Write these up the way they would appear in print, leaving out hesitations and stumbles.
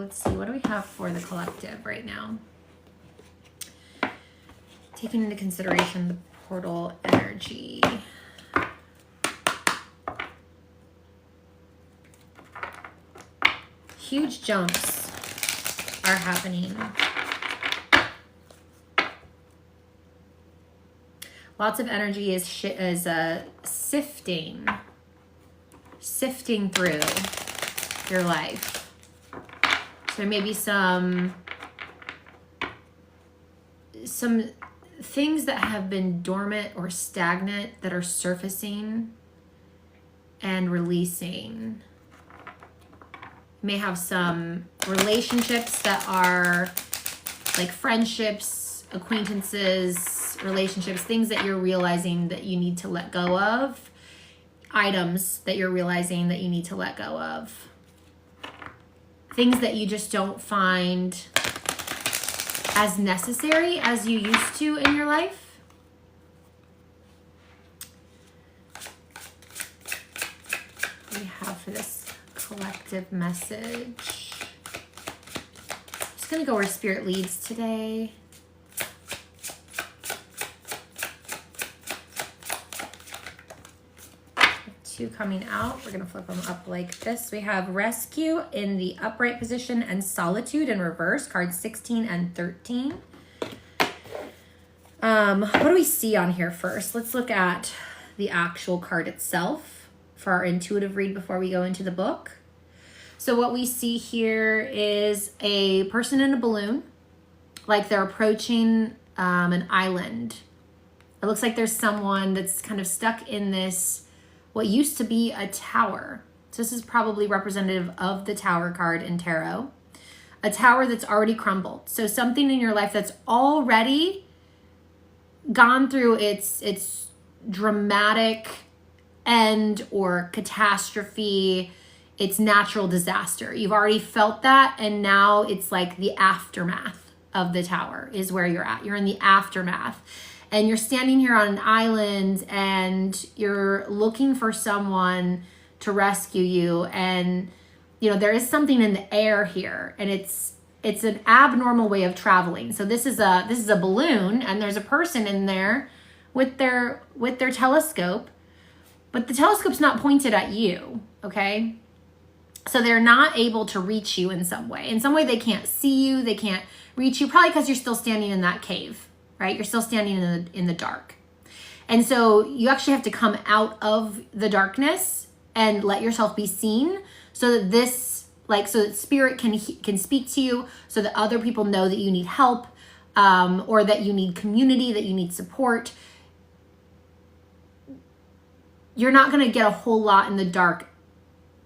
let's see. What do we have for the collective right now? Taking into consideration the portal energy. Huge jumps are happening. Lots of energy is sifting through your life. So there may be some things that have been dormant or stagnant that are surfacing and releasing. You may have some relationships that are like friendships, acquaintances, relationships, things that you're realizing that you need to let go of, items that you're realizing that you need to let go of, things that you just don't find as necessary as you used to in your life. What do we have for this collective message? I'm just gonna go where Spirit leads today. Two coming out. We're going to flip them up like this. We have Rescue in the upright position and Solitude in reverse, cards 16 and 13. What do we see on here first? Let's look at the actual card itself for our intuitive read before we go into the book. So what we see here is a person in a balloon, like they're approaching an island. It looks like there's someone that's kind of stuck in this what used to be a tower. So this is probably representative of the Tower card in tarot. A tower that's already crumbled. So something in your life that's already gone through its dramatic end or catastrophe, its natural disaster. You've already felt that, and now it's like the aftermath of the tower is where you're at. You're in the aftermath. And you're standing here on an island and you're looking for someone to rescue you. And, you know, there is something in the air here, and it's an abnormal way of traveling. So this is a balloon, and there's a person in there with their telescope, but the telescope's not pointed at you, okay? So they're not able to reach you in some way. In some way they can't see you, they can't reach you, probably because you're still standing in that cave. Right? You're still standing in the dark. And so you actually have to come out of the darkness and let yourself be seen so that so that Spirit can speak to you, so that other people know that you need help, or that you need community, that you need support. You're not going to get a whole lot in the dark,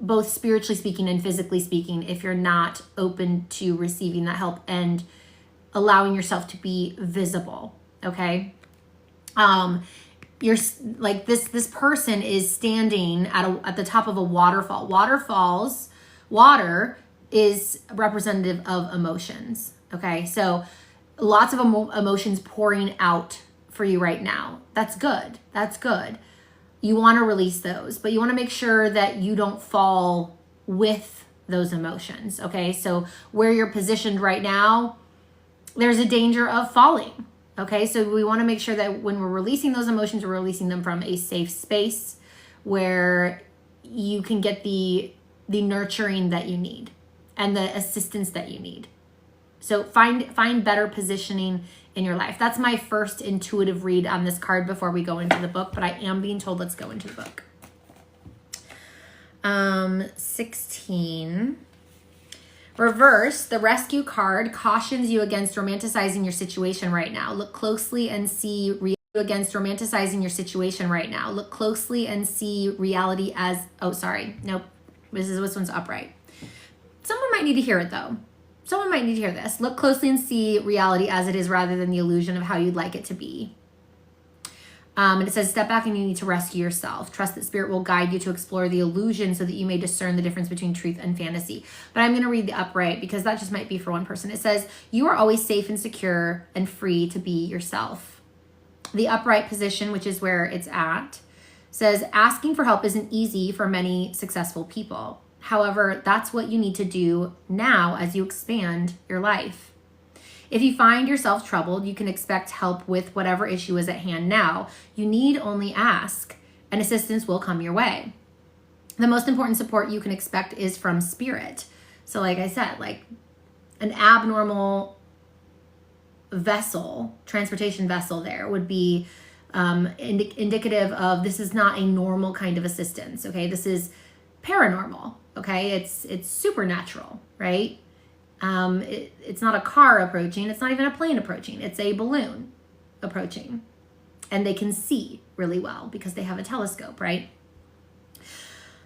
both spiritually speaking and physically speaking, if you're not open to receiving that help and allowing yourself to be visible, okay? You're like this person is standing at the top of a waterfall. Water is representative of emotions, okay? So lots of emotions pouring out for you right now. That's good. That's good. You want to release those, but you want to make sure that you don't fall with those emotions, okay? So where you're positioned right now, there's a danger of falling, okay? So we want to make sure that when we're releasing those emotions, we're releasing them from a safe space where you can get the nurturing that you need and the assistance that you need. So find better positioning in your life. That's my first intuitive read on this card before we go into the book, but I am being told let's go into the book. 16. Reverse, the Rescue card cautions you against romanticizing your situation right now. Look closely and see against romanticizing your situation right now. Look closely and see reality as, this one's upright. Someone might need to hear it though. Someone might need to hear this. Look closely and see reality as it is rather than the illusion of how you'd like it to be. And it says, step back and you need to rescue yourself. Trust that Spirit will guide you to explore the illusion so that you may discern the difference between truth and fantasy. But I'm going to read the upright because that just might be for one person. It says, you are always safe and secure and free to be yourself. The upright position, which is where it's at, says, asking for help isn't easy for many successful people. However, that's what you need to do now as you expand your life. If you find yourself troubled, you can expect help with whatever issue is at hand now. You need only ask, and assistance will come your way. The most important support you can expect is from spirit. So like I said, like an abnormal vessel, transportation vessel there would be indicative of this is not a normal kind of assistance, okay? This is paranormal, okay? It's supernatural, right? It's not a car approaching. It's not even a plane approaching. It's a balloon approaching. And they can see really well because they have a telescope, right?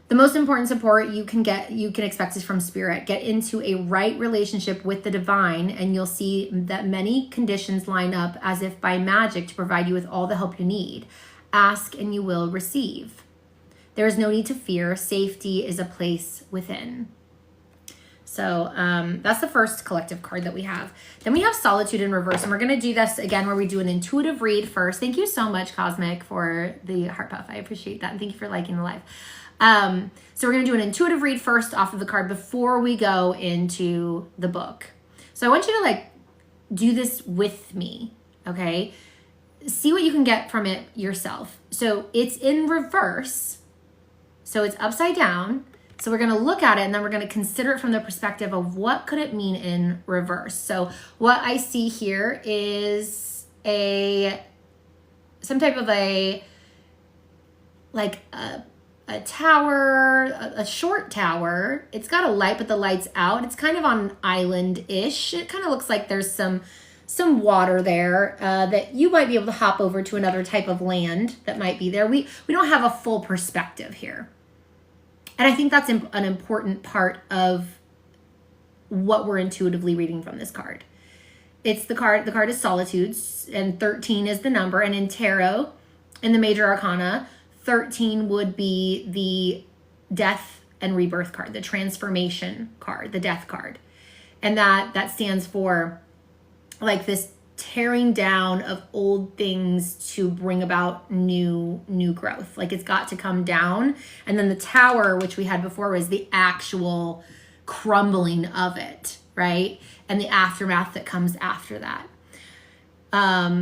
The most important support you can expect is from spirit. Get into a right relationship with the divine, and you'll see that many conditions line up as if by magic to provide you with all the help you need. Ask and you will receive. There is no need to fear. Safety is a place within. So that's the first collective card that we have. Then we have Solitude in Reverse, and we're going to do this again where we do an intuitive read first. Thank you so much, Cosmic, for the heart puff. I appreciate that, and thank you for liking the live. So we're going to do an intuitive read first off of the card before we go into the book. So I want you to like do this with me, okay? See what you can get from it yourself. So it's in reverse. So it's upside down. So we're going to look at it and then we're going to consider it from the perspective of what could it mean in reverse. So what I see here is some type of a tower, a short tower. It's got a light, but the light's out. It's kind of on an island-ish. It kind of looks like there's some water there that you might be able to hop over to another type of land that might be there. We don't have a full perspective here. And I think that's an important part of what we're intuitively reading from this card. It's the card is Solitudes, and 13 is the number. And in tarot, in the major arcana, 13 would be the death and rebirth card, the transformation card, the death card. And that stands for like this tearing down of old things to bring about new growth. Like it's got to come down. And then the tower, which we had before, was the actual crumbling of it, right? And the aftermath that comes after that.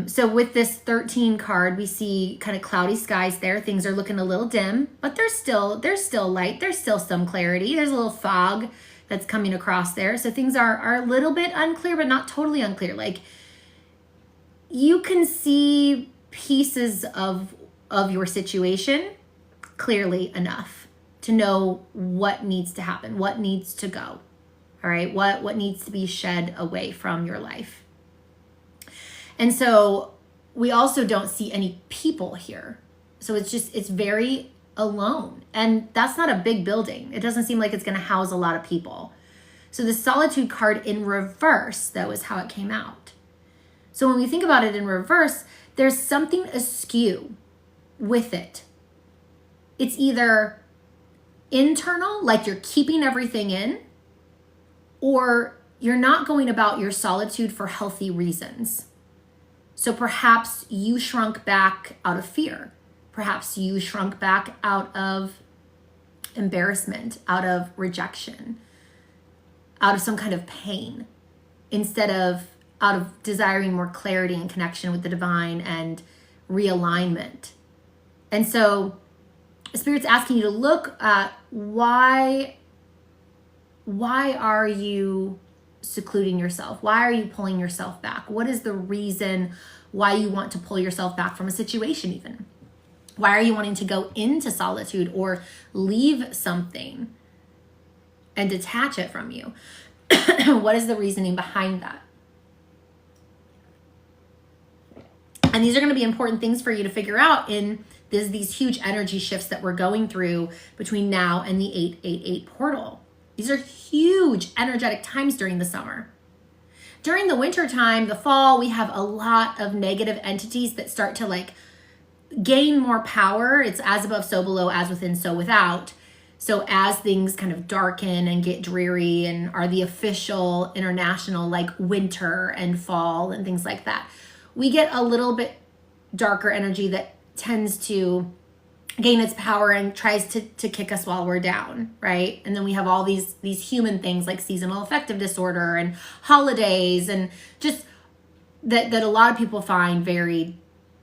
So with this 13 card, we see kind of cloudy skies there. Things are looking a little dim, but there's still light. There's still some clarity. There's a little fog that's coming across there. So things are a little bit unclear, but not totally unclear. Like you can see pieces of your situation clearly enough to know what needs to happen, what needs to go. All right. What needs to be shed away from your life. And so we also don't see any people here. So it's very alone. And that's not a big building. It doesn't seem like it's going to house a lot of people. So the Solitude card in reverse, though, is how it came out. So when we think about it in reverse, there's something askew with it. It's either internal, like you're keeping everything in, or you're not going about your solitude for healthy reasons. So perhaps you shrunk back out of fear. Perhaps you shrunk back out of embarrassment, out of rejection, out of some kind of pain, instead of out of desiring more clarity and connection with the divine and realignment. And so Spirit's asking you to look at why are you secluding yourself? Why are you pulling yourself back? What is the reason why you want to pull yourself back from a situation even? Why are you wanting to go into solitude or leave something and detach it from you? What is the reasoning behind that? And these are going to be important things for you to figure out in these huge energy shifts that we're going through between now and the 888 portal. These are huge energetic times during the summer. During the winter time, the fall, we have a lot of negative entities that start to like gain more power. It's as above, so below, as within, so without. So as things kind of darken and get dreary and are the official international like winter and fall and things like that, we get a little bit darker energy that tends to gain its power and tries to kick us while we're down, right? And then we have all these human things like seasonal affective disorder and holidays, and just that a lot of people find very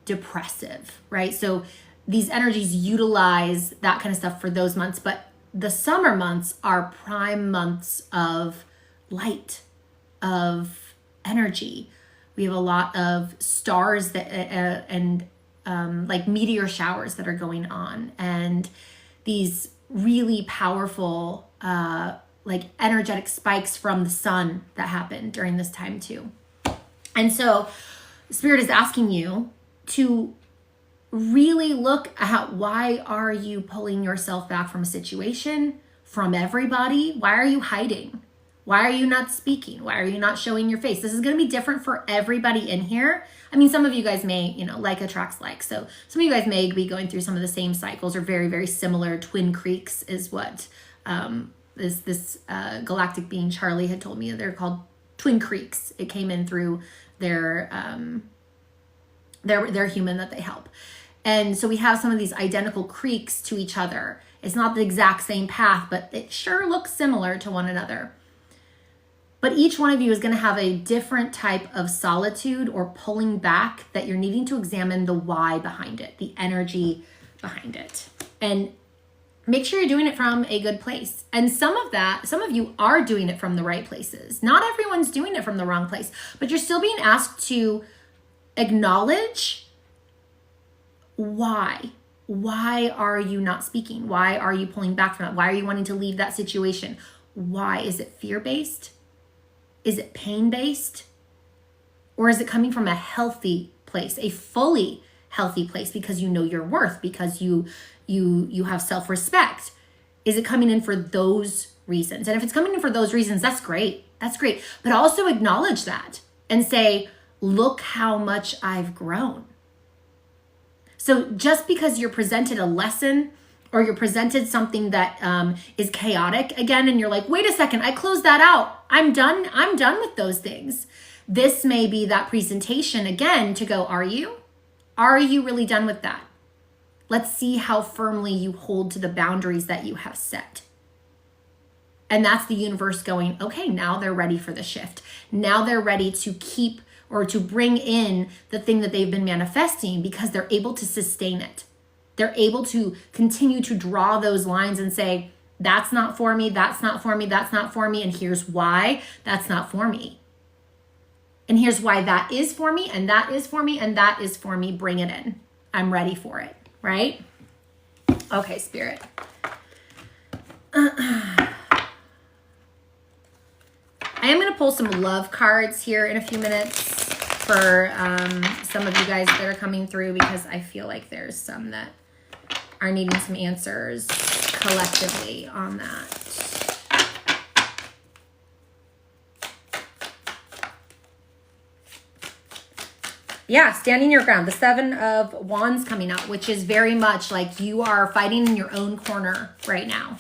depressive, right? So these energies utilize that kind of stuff for those months, but the summer months are prime months of light, of energy. We have a lot of stars that and like meteor showers that are going on, and these really powerful like energetic spikes from the sun that happen during this time too. And so Spirit is asking you to really look at, why are you pulling yourself back from a situation, from everybody? Why are you hiding? Why are you not speaking? Why are you not showing your face? This is going to be different for everybody in here. I mean, some of you guys may, like attracts like. So some of you guys may be going through some of the same cycles, or very, very similar. Twin Creeks is what this galactic being Charlie had told me. They're called Twin Creeks. It came in through their human that they help. And so we have some of these identical creeks to each other. It's not the exact same path, but it sure looks similar to one another. But each one of you is going to have a different type of solitude or pulling back that you're needing to examine the why behind it, the energy behind it. And make sure you're doing it from a good place. And some of you are doing it from the right places. Not everyone's doing it from the wrong place, but you're still being asked to acknowledge why. Why are you not speaking? Why are you pulling back from it? Why are you wanting to leave that situation? Why? Is it fear-based? Is it pain-based? Or is it coming from a healthy place, a fully healthy place, because you know your worth, because you have self-respect? Is it coming in for those reasons? And if it's coming in for those reasons, that's great. That's great. But also acknowledge that and say, look how much I've grown. So just because you're presented a lesson, or you're presented something that is chaotic again, and you're like, wait a second, I closed that out. I'm done with those things. This may be that presentation again to go, are you? Are you really done with that? Let's see how firmly you hold to the boundaries that you have set. And that's the universe going, okay, now they're ready for the shift. Now they're ready to keep or to bring in the thing that they've been manifesting, because they're able to sustain it. They're able to continue to draw those lines and say, that's not for me, that's not for me, that's not for me, and here's why that's not for me. And here's why that is for me, and that is for me, and that is for me. Bring it in. I'm ready for it, right? Okay, Spirit. I am going to pull some love cards here in a few minutes for some of you guys that are coming through, because I feel like there's some that are needing some answers collectively on that. Yeah, standing your ground. The 7 of Wands coming out, which is very much like you are fighting in your own corner right now.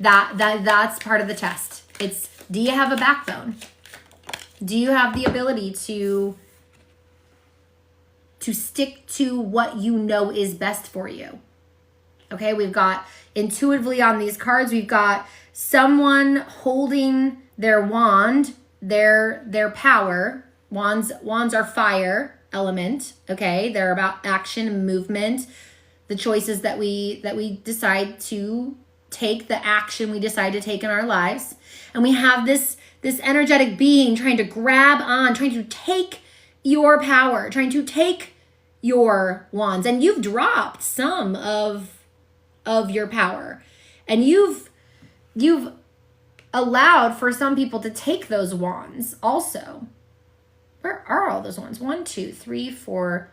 That's part of the test. It's, do you have a backbone? Do you have the ability to stick to what you know is best for you? Okay, we've got intuitively on these cards, we've got someone holding their wand, their power. Wands are fire element, okay? They're about action and movement, the choices that we decide to take, the action we decide to take in our lives. And we have this energetic being trying to grab on, trying to take your power, trying to take your wands. And you've dropped some of your power. And you've allowed for some people to take those wands also. Where are all those ones? 1, 2, 3, 4,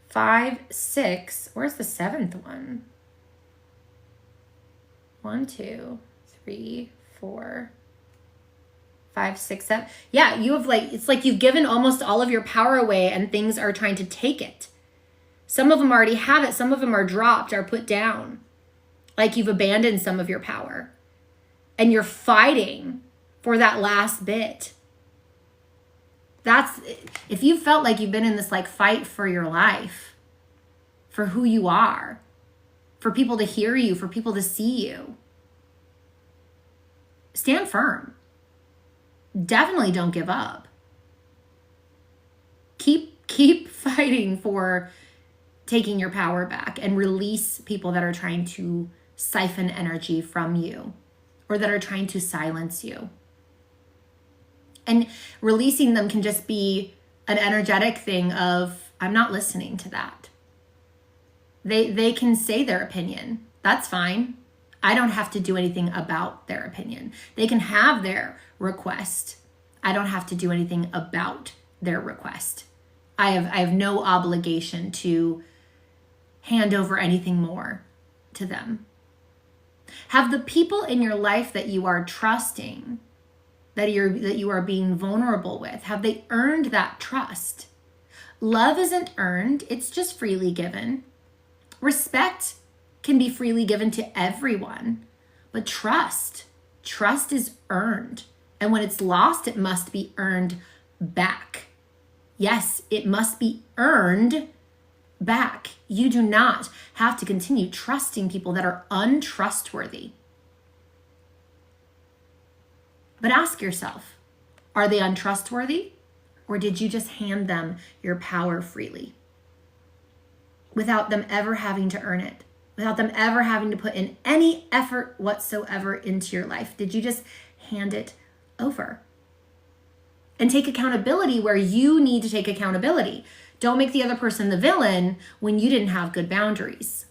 5, 6. Where's the 7th one? 1, 2, 3, 4, 5, 6, 7. Yeah, you have it's like you've given almost all of your power away, and things are trying to take it. Some of them already have it. Some of them are dropped, are put down. Like you've abandoned some of your power. And you're fighting for that last bit. That's, if you felt like you've been in this fight for your life, for who you are, for people to hear you, for people to see you. Stand firm. Definitely don't give up. Keep fighting for taking your power back and release people that are trying to siphon energy from you or that are trying to silence you. And releasing them can just be an energetic thing of, I'm not listening to that. They can say their opinion. That's fine. I don't have to do anything about their opinion. They can have their request. I don't have to do anything about their request. I have no obligation to hand over anything more to them. Have the people in your life that you are trusting, that you are being vulnerable with, have they earned that trust? Love isn't earned, it's just freely given. Respect can be freely given to everyone, but trust is earned. And when it's lost, it must be earned back. Yes, it must be earned back. You do not have to continue trusting people that are untrustworthy. But ask yourself, are they untrustworthy? Or did you just hand them your power freely? Without them ever having to earn it, without them ever having to put in any effort whatsoever into your life. Did you just hand it over? And take accountability where you need to take accountability. Don't make the other person the villain when you didn't have good boundaries.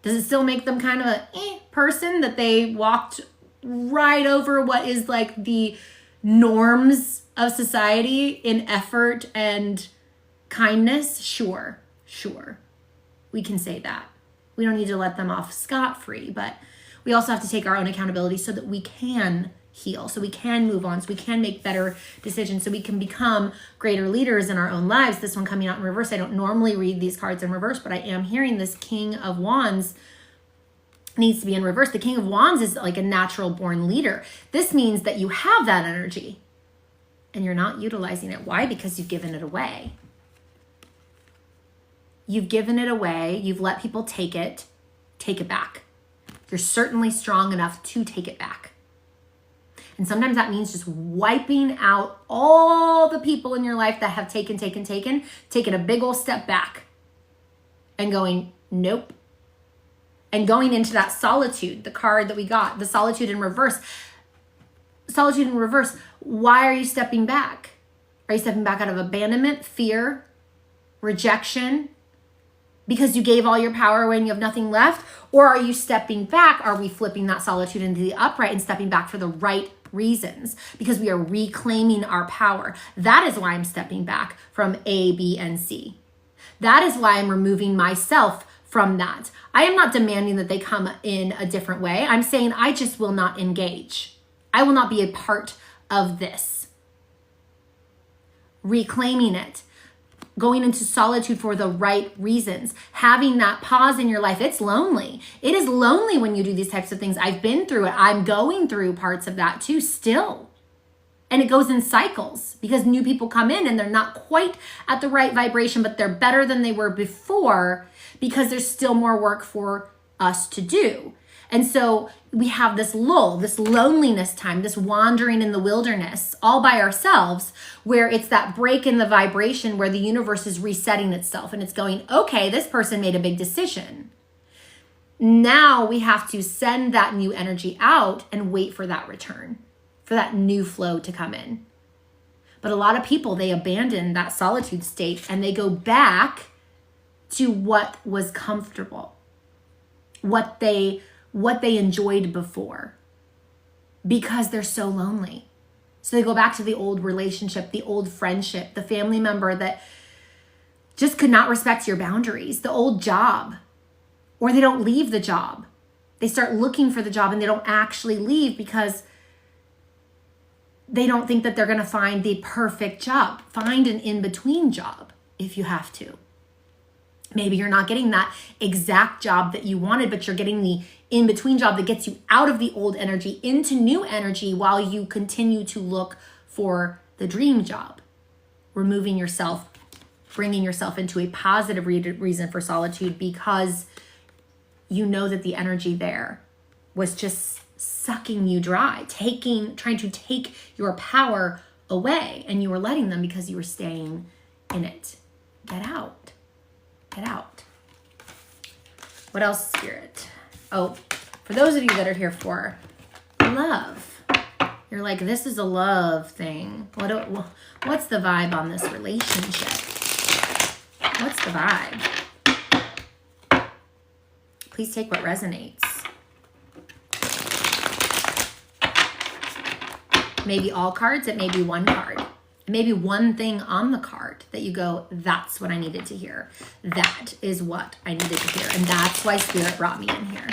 Does it still make them kind of a person that they walked right over what is like the norms of society in effort and kindness? Sure. We can say that. We don't need to let them off scot-free, but we also have to take our own accountability so that we can heal, so we can move on, so we can make better decisions, so we can become greater leaders in our own lives. This one coming out in reverse. I don't normally read these cards in reverse, but I am hearing this King of Wands needs to be in reverse. The King of Wands is like a natural born leader. This means that you have that energy and you're not utilizing it. Why? Because you've given it away. You've given it away. You've let people take it back. You're certainly strong enough to take it back. And sometimes that means just wiping out all the people in your life that have taken a big old step back and going, nope. And going into that solitude, the card that we got, the solitude in reverse. Solitude in reverse. Why are you stepping back? Are you stepping back out of abandonment, fear, rejection? Because you gave all your power away and you have nothing left? Or are you stepping back? Are we flipping that solitude into the upright and stepping back for the right reasons? Because we are reclaiming our power. That is why I'm stepping back from A, B, and C. That is why I'm removing myself from that. I am not demanding that they come in a different way. I'm saying I just will not engage. I will not be a part of this. Reclaiming it. Going into solitude for the right reasons, having that pause in your life. It's lonely. It is lonely when you do these types of things. I've been through it. I'm going through parts of that too still. And it goes in cycles because new people come in and they're not quite at the right vibration, but they're better than they were before because there's still more work for us to do. And so we have this lull, this loneliness time, this wandering in the wilderness all by ourselves, where it's that break in the vibration where the universe is resetting itself and it's going, okay, this person made a big decision. Now we have to send that new energy out and wait for that return, for that new flow to come in. But a lot of people, they abandon that solitude state and they go back to what was comfortable, what they enjoyed before, because they're so lonely. So they go back to the old relationship, the old friendship, the family member that just could not respect your boundaries, the old job, or they don't leave the job. They start looking for the job and they don't actually leave because they don't think that they're going to find the perfect job. Find an in-between job if you have to. Maybe you're not getting that exact job that you wanted, but you're getting the in-between job that gets you out of the old energy into new energy while you continue to look for the dream job. Removing yourself, bringing yourself into a positive reason for solitude because you know that the energy there was just sucking you dry, trying to take your power away, and you were letting them because you were staying in it. Get out. Get out. What else, Spirit? Oh, for those of you that are here for love, you're like, this is a love thing. What's the vibe on this relationship? What's the vibe? Please take what resonates. Maybe all cards, it may be one card. It may be one thing on the card that you go, that's what I needed to hear. That is what I needed to hear. And that's why Spirit brought me in here.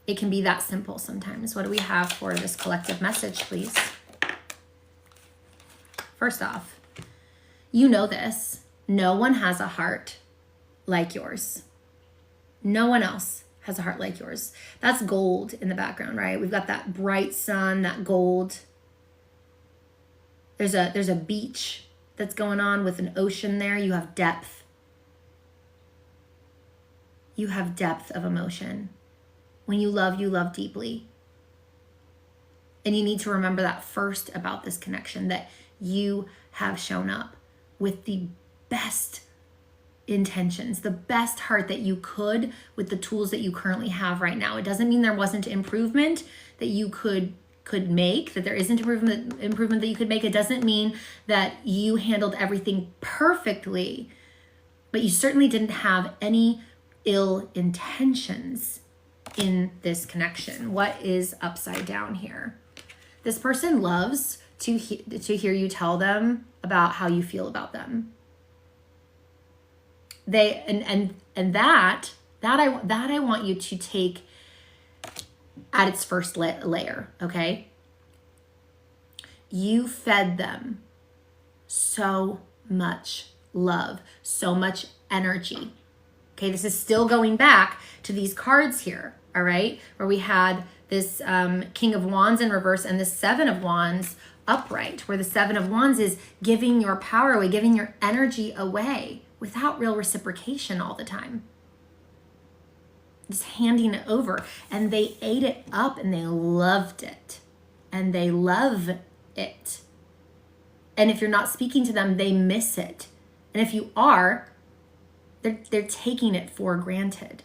It can be that simple sometimes. What do we have for this collective message, please? First off, you know this. No one has a heart like yours. No one else has a heart like yours. That's gold in the background, right? We've got that bright sun, that gold. There's a beach that's going on with an ocean there. You have depth. You have depth of emotion. When you love deeply. And you need to remember that first about this connection, that you have shown up with the best intentions, the best heart that you could with the tools that you currently have right now. It doesn't mean there wasn't improvement that you could make, that there isn't improvement that you could make. It doesn't mean that you handled everything perfectly, but you certainly didn't have any ill intentions in this connection. What is upside down here? This person loves to hear you tell them about how you feel about them. They and that I want you to take at its first layer, okay? You fed them so much love, so much energy. Okay, this is still going back to these cards here, all right? Where we had this King of Wands in reverse and the Seven of Wands upright, where the Seven of Wands is giving your power away, giving your energy away without real reciprocation all the time. Just handing it over. And they ate it up and they loved it. And they love it. And if you're not speaking to them, they miss it. And if you are, they're taking it for granted.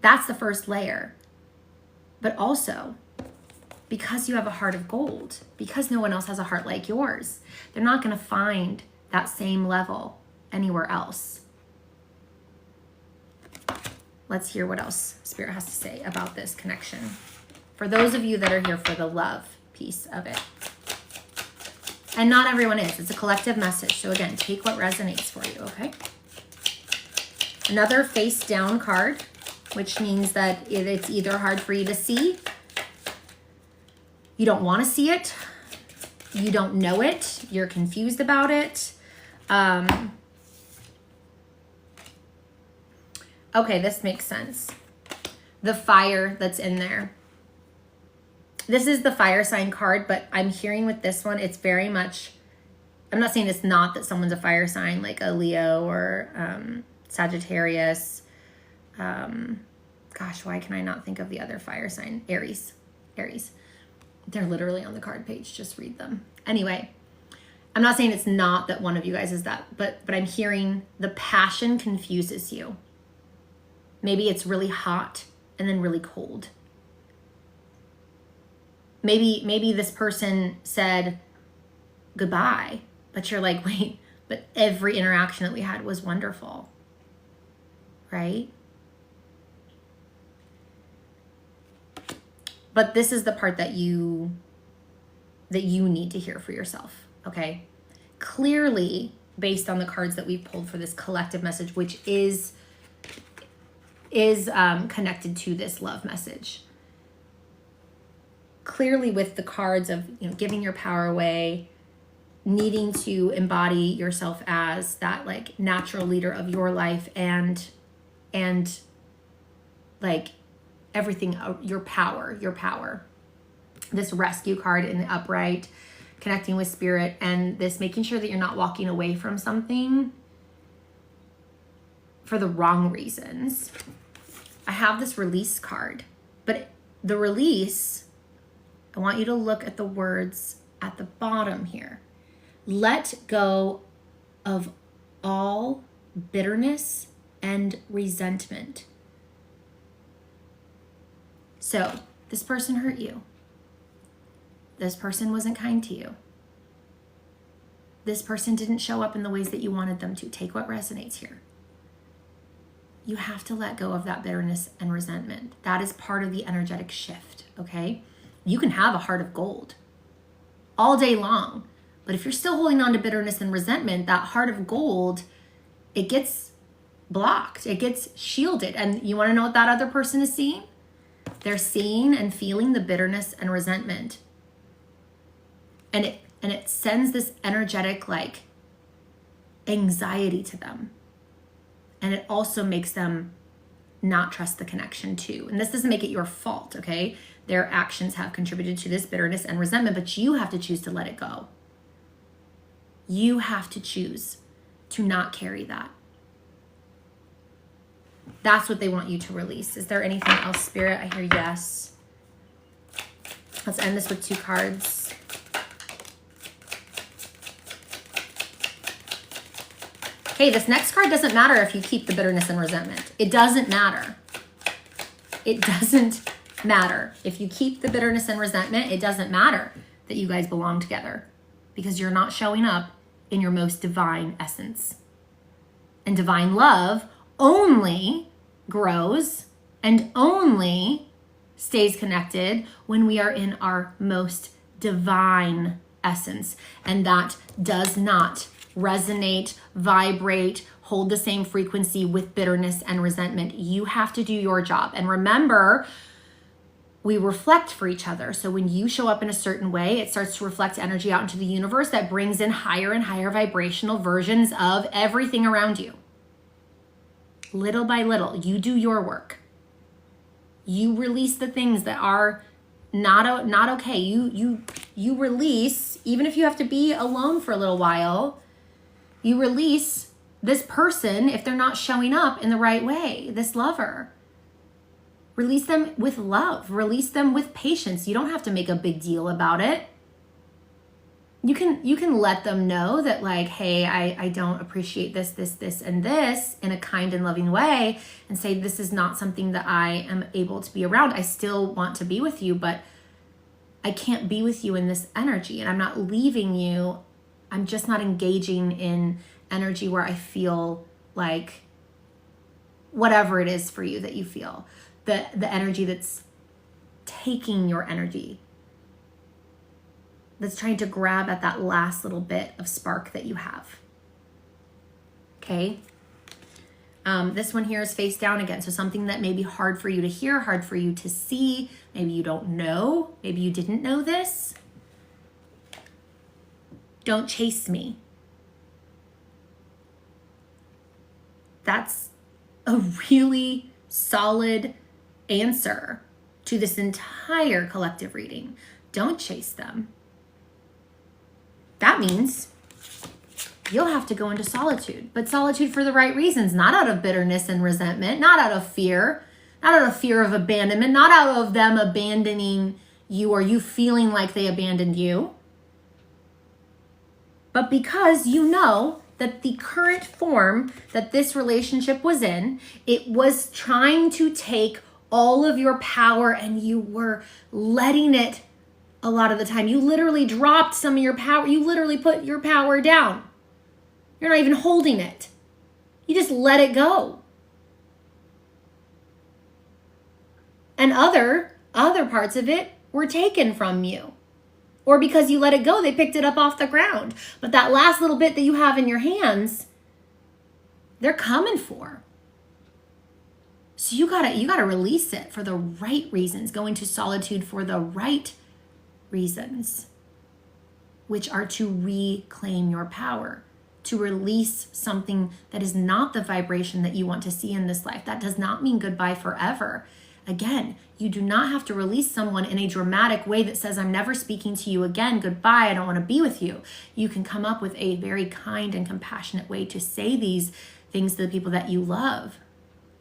That's the first layer. But also, because you have a heart of gold, because no one else has a heart like yours, they're not going to find that same level anywhere else. Let's hear what else Spirit has to say about this connection. For those of you that are here for the love piece of it. And not everyone is. It's a collective message. So again, take what resonates for you, okay? Another face down card, which means that it's either hard for you to see, you don't want to see it, you don't know it, you're confused about it. Okay, this makes sense. The fire that's in there. This is the fire sign card, but I'm hearing with this one, it's very much, I'm not saying it's not that someone's a fire sign like a Leo or Sagittarius. Gosh, why can I not think of the other fire sign? Aries. They're literally on the card page. Just read them. Anyway, I'm not saying it's not that one of you guys is that, but I'm hearing the passion confuses you. Maybe it's really hot and then really cold. Maybe this person said goodbye, but you're like, wait, but every interaction that we had was wonderful, right? But this is the part that you need to hear for yourself, okay? Clearly, based on the cards that we've pulled for this collective message, which is connected to this love message. Clearly with the cards of, you know, giving your power away, needing to embody yourself as that like natural leader of your life and like everything, your power. This rescue card in the upright, connecting with spirit, and this making sure that you're not walking away from something for the wrong reasons. I have this release card, but the release, I want you to look at the words at the bottom here. Let go of all bitterness and resentment. So this person hurt you. This person wasn't kind to you. This person didn't show up in the ways that you wanted them to. Take what resonates here. You have to let go of that bitterness and resentment. That is part of the energetic shift, okay? You can have a heart of gold all day long, but if you're still holding on to bitterness and resentment, that heart of gold, it gets blocked, it gets shielded. And you want to know what that other person is seeing? They're seeing and feeling the bitterness and resentment. And it sends this energetic like anxiety to them. And it also makes them not trust the connection too. And this doesn't make it your fault, okay? Their actions have contributed to this bitterness and resentment, but you have to choose to let it go. You have to choose to not carry that. That's what they want you to release. Is there anything else, Spirit? I hear yes. Let's end this with 2 cards. Okay, this next card doesn't matter if you keep the bitterness and resentment. It doesn't matter. It doesn't matter. If you keep the bitterness and resentment, it doesn't matter that you guys belong together because you're not showing up in your most divine essence. And divine love only grows and only stays connected when we are in our most divine essence. And that does not resonate, vibrate, hold the same frequency with bitterness and resentment. You have to do your job. And remember, we reflect for each other. So when you show up in a certain way, it starts to reflect energy out into the universe that brings in higher and higher vibrational versions of everything around you. Little by little, you do your work. You release the things that are not okay. You release, even if you have to be alone for a little while, you release this person if they're not showing up in the right way, this lover. Release them with love. Release them with patience. You don't have to make a big deal about it. You can let them know that like, hey, I don't appreciate this, and this in a kind and loving way, and say, this is not something that I am able to be around. I still want to be with you, but I can't be with you in this energy, and I'm not leaving you. I'm just not engaging in energy where I feel like whatever it is for you that you feel, the energy that's taking your energy, that's trying to grab at that last little bit of spark that you have. Okay. This one here is face down again. So something that may be hard for you to hear, hard for you to see. Maybe you don't know. Maybe you didn't know this. Don't chase me. That's a really solid answer to this entire collective reading. Don't chase them. That means you'll have to go into solitude, but solitude for the right reasons, not out of bitterness and resentment, not out of fear, not out of fear of abandonment, not out of them abandoning you or you feeling like they abandoned you, but because you know that the current form that this relationship was in, it was trying to take all of your power and you were letting it. A lot of the time, you literally dropped some of your power. You literally put your power down. You're not even holding it. You just let it go. And other parts of it were taken from you. Or because you let it go, they picked it up off the ground. But that last little bit that you have in your hands, they're coming for. So you gotta release it for the right reasons. Go into solitude for the right reasons, which are to reclaim your power, to release something that is not the vibration that you want to see in this life. That does not mean goodbye forever. Again, you do not have to release someone in a dramatic way that says, I'm never speaking to you again, goodbye, I don't want to be with you. You can come up with a very kind and compassionate way to say these things to the people that you love,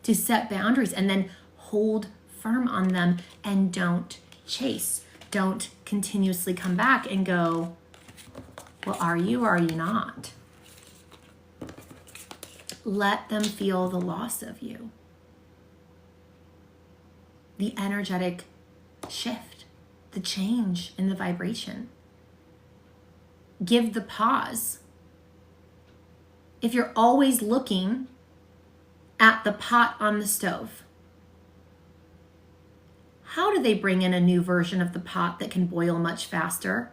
to set boundaries and then hold firm on them and don't chase. Don't continuously come back and go, well, are you or are you not? Let them feel the loss of you. The energetic shift, the change in the vibration. Give the pause. If you're always looking at the pot on the stove, how do they bring in a new version of the pot that can boil much faster?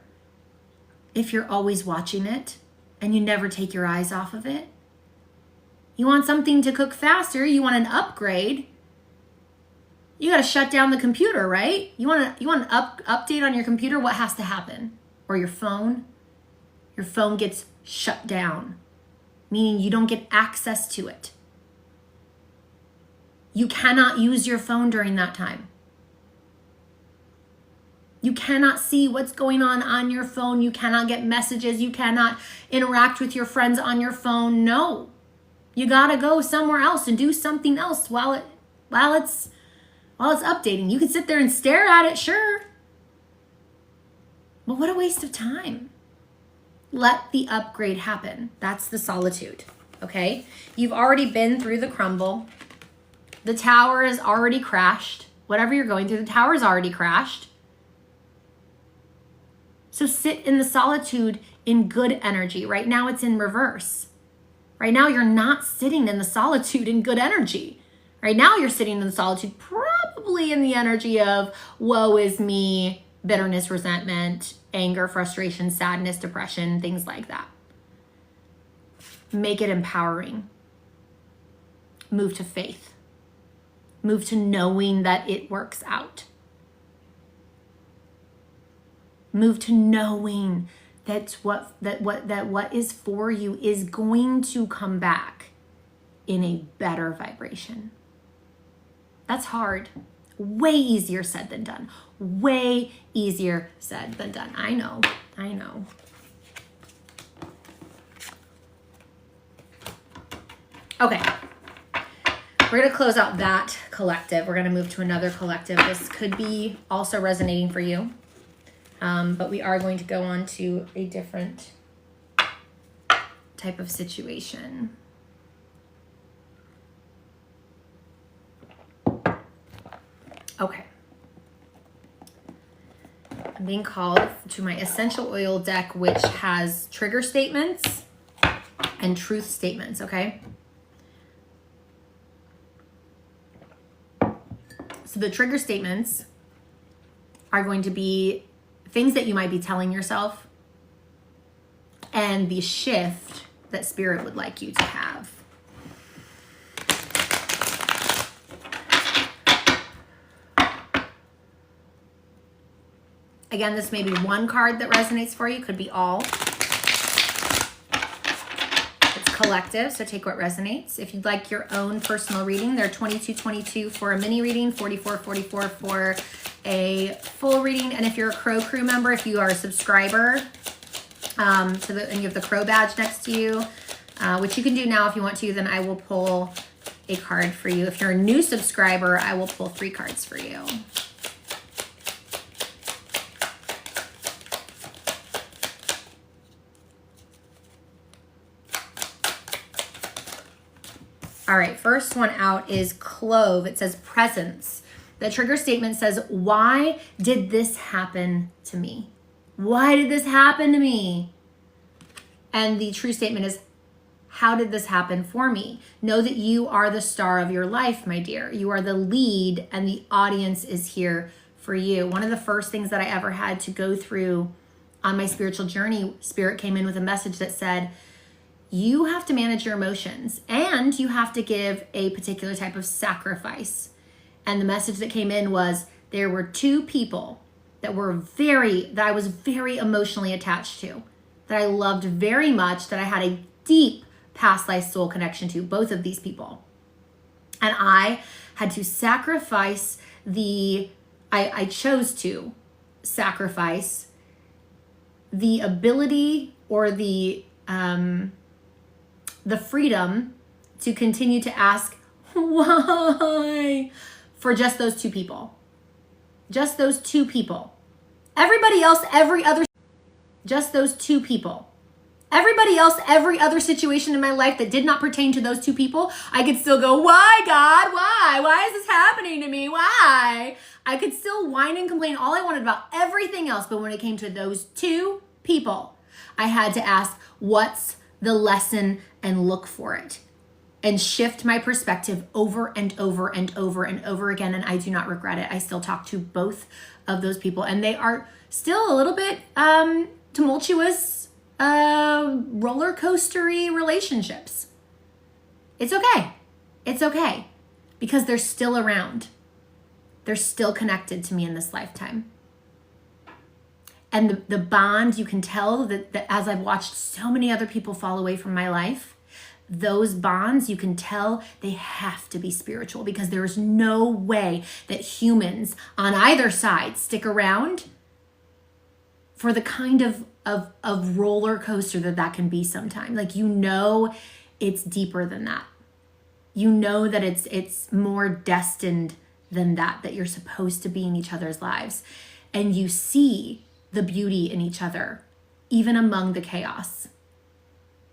If you're always watching it and you never take your eyes off of it, you want something to cook faster, you want an upgrade, you got to shut down the computer, right? You want an update on your computer, what has to happen? Or your phone? Your phone gets shut down, meaning you don't get access to it. You cannot use your phone during that time. You cannot see what's going on your phone. You cannot get messages. You cannot interact with your friends on your phone. No. You gotta go somewhere else and do something else while it's updating. You can sit there and stare at it, sure. But what a waste of time. Let the upgrade happen. That's the solitude, okay? You've already been through the crumble. The tower has already crashed. Whatever you're going through, the tower's already crashed. So sit in the solitude in good energy. Right now it's in reverse. Right now you're not sitting in the solitude in good energy. Right now you're sitting in the solitude probably in the energy of woe is me, bitterness, resentment, anger, frustration, sadness, depression, things like that. Make it empowering. Move to faith. Move to knowing that it works out. Move to knowing that what is for you is going to come back in a better vibration. That's hard. Way easier said than done. Way easier said than done. I know. Okay. We're going to close out that collective. We're going to move to another collective. This could be also resonating for you. But we are going to go on to a different type of situation. Okay. I'm being called to my essential oil deck, which has trigger statements and truth statements, okay? So the trigger statements are going to be things that you might be telling yourself and the shift that spirit would like you to have. Again, this may be one card that resonates for you, could be all. It's collective, so take what resonates. If you'd like your own personal reading, they're $22.22 for a mini reading, $44.44 for a full reading. And if you're a Crow Crew member, if you are a subscriber and you have the Crow badge next to you, which you can do now if you want to, then I will pull a card for you. If you're a new subscriber, I will pull 3 cards for you. All right, first one out is Clove. It says presence. The trigger statement says, why did this happen to me? Why did this happen to me? And the true statement is, how did this happen for me? Know that you are the star of your life, my dear. You are the lead and the audience is here for you. One of the first things that I ever had to go through on my spiritual journey, Spirit came in with a message that said, you have to manage your emotions and you have to give a particular type of sacrifice. And the message that came in was there were 2 people that I was very emotionally attached to, that I loved very much, that I had a deep past life soul connection to, both of these people. And I had to sacrifice I chose to sacrifice the ability or the freedom to continue to ask why for just those two people. Just those two people. Everybody else, just those two people. Everybody else, every other situation in my life that did not pertain to those two people, I could still go, why, God? Why? Why is this happening to me? Why? I could still whine and complain all I wanted about everything else. But when it came to those two people, I had to ask, what's the lesson, and look for it and shift my perspective over and over and over and over again. And I do not regret it. I still talk to both of those people, and they are still a little bit tumultuous, roller coastery relationships. It's okay. It's okay, because they're still around. They're still connected to me in this lifetime. And the bond, you can tell that as I've watched so many other people fall away from my life, those bonds, you can tell they have to be spiritual, because there is no way that humans on either side stick around for the kind of roller coaster that can be sometimes. Like, it's deeper than that. You know that it's more destined than that you're supposed to be in each other's lives. And you see the beauty in each other, even among the chaos.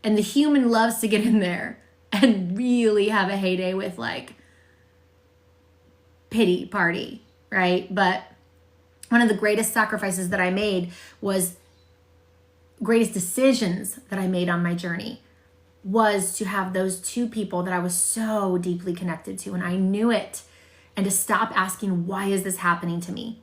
And the human loves to get in there and really have a heyday with like pity party, right? But one of the greatest sacrifices that I made greatest decisions that I made on my journey was to have those two people that I was so deeply connected to, and I knew it, and to stop asking, why is this happening to me?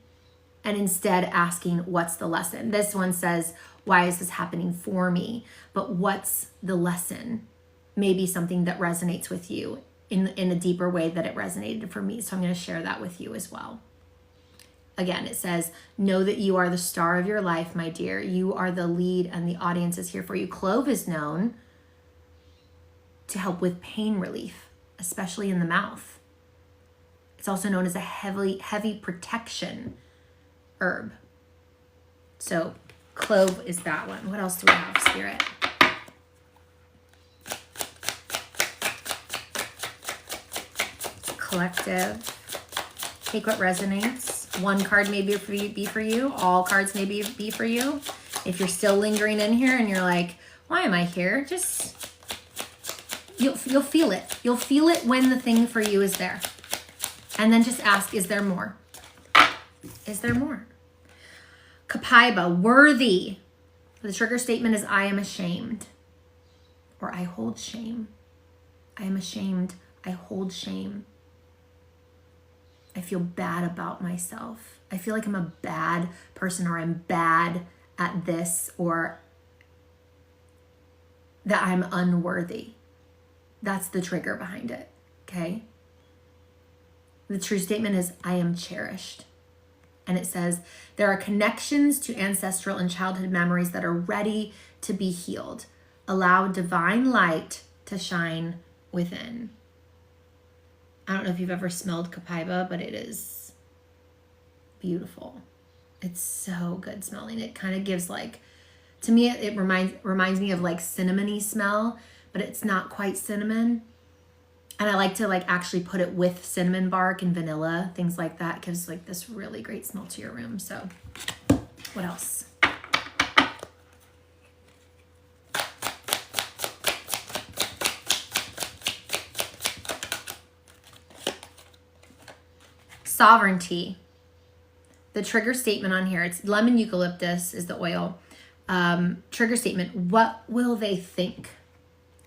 And instead asking, what's the lesson? This one says, why is this happening for me? But what's the lesson? Maybe something that resonates with you in a deeper way that it resonated for me. So I'm going to share that with you as well. Again, it says, know that you are the star of your life, my dear. You are the lead, and the audience is here for you. Clove is known to help with pain relief, especially in the mouth. It's also known as a heavy protection herb. So clove is that one. What else do we have, Spirit? Collective. Take what resonates. One card may be for you. All cards may be for you. If you're still lingering in here and you're like, why am I here? Just, you'll feel it. You'll feel it when the thing for you is there. And then just ask, is there more? Is there more? Kapaiba, worthy. The trigger statement is, I am ashamed. Or I hold shame. I am ashamed. I hold shame. I feel bad about myself. I feel like I'm a bad person, or I'm bad at this, or that I'm unworthy. That's the trigger behind it, okay? The true statement is, I am cherished. And it says, there are connections to ancestral and childhood memories that are ready to be healed. Allow divine light to shine within. I don't know if you've ever smelled Kapaiba, but it is beautiful. It's so good smelling. It kind of gives like, to me, it reminds me of like cinnamony smell, but it's not quite cinnamon. And I like to like actually put it with cinnamon bark and vanilla, things like that. It gives like this really great smell to your room. So what else? Sovereignty. The trigger statement on here, it's lemon eucalyptus is the oil. Trigger statement, what will they think?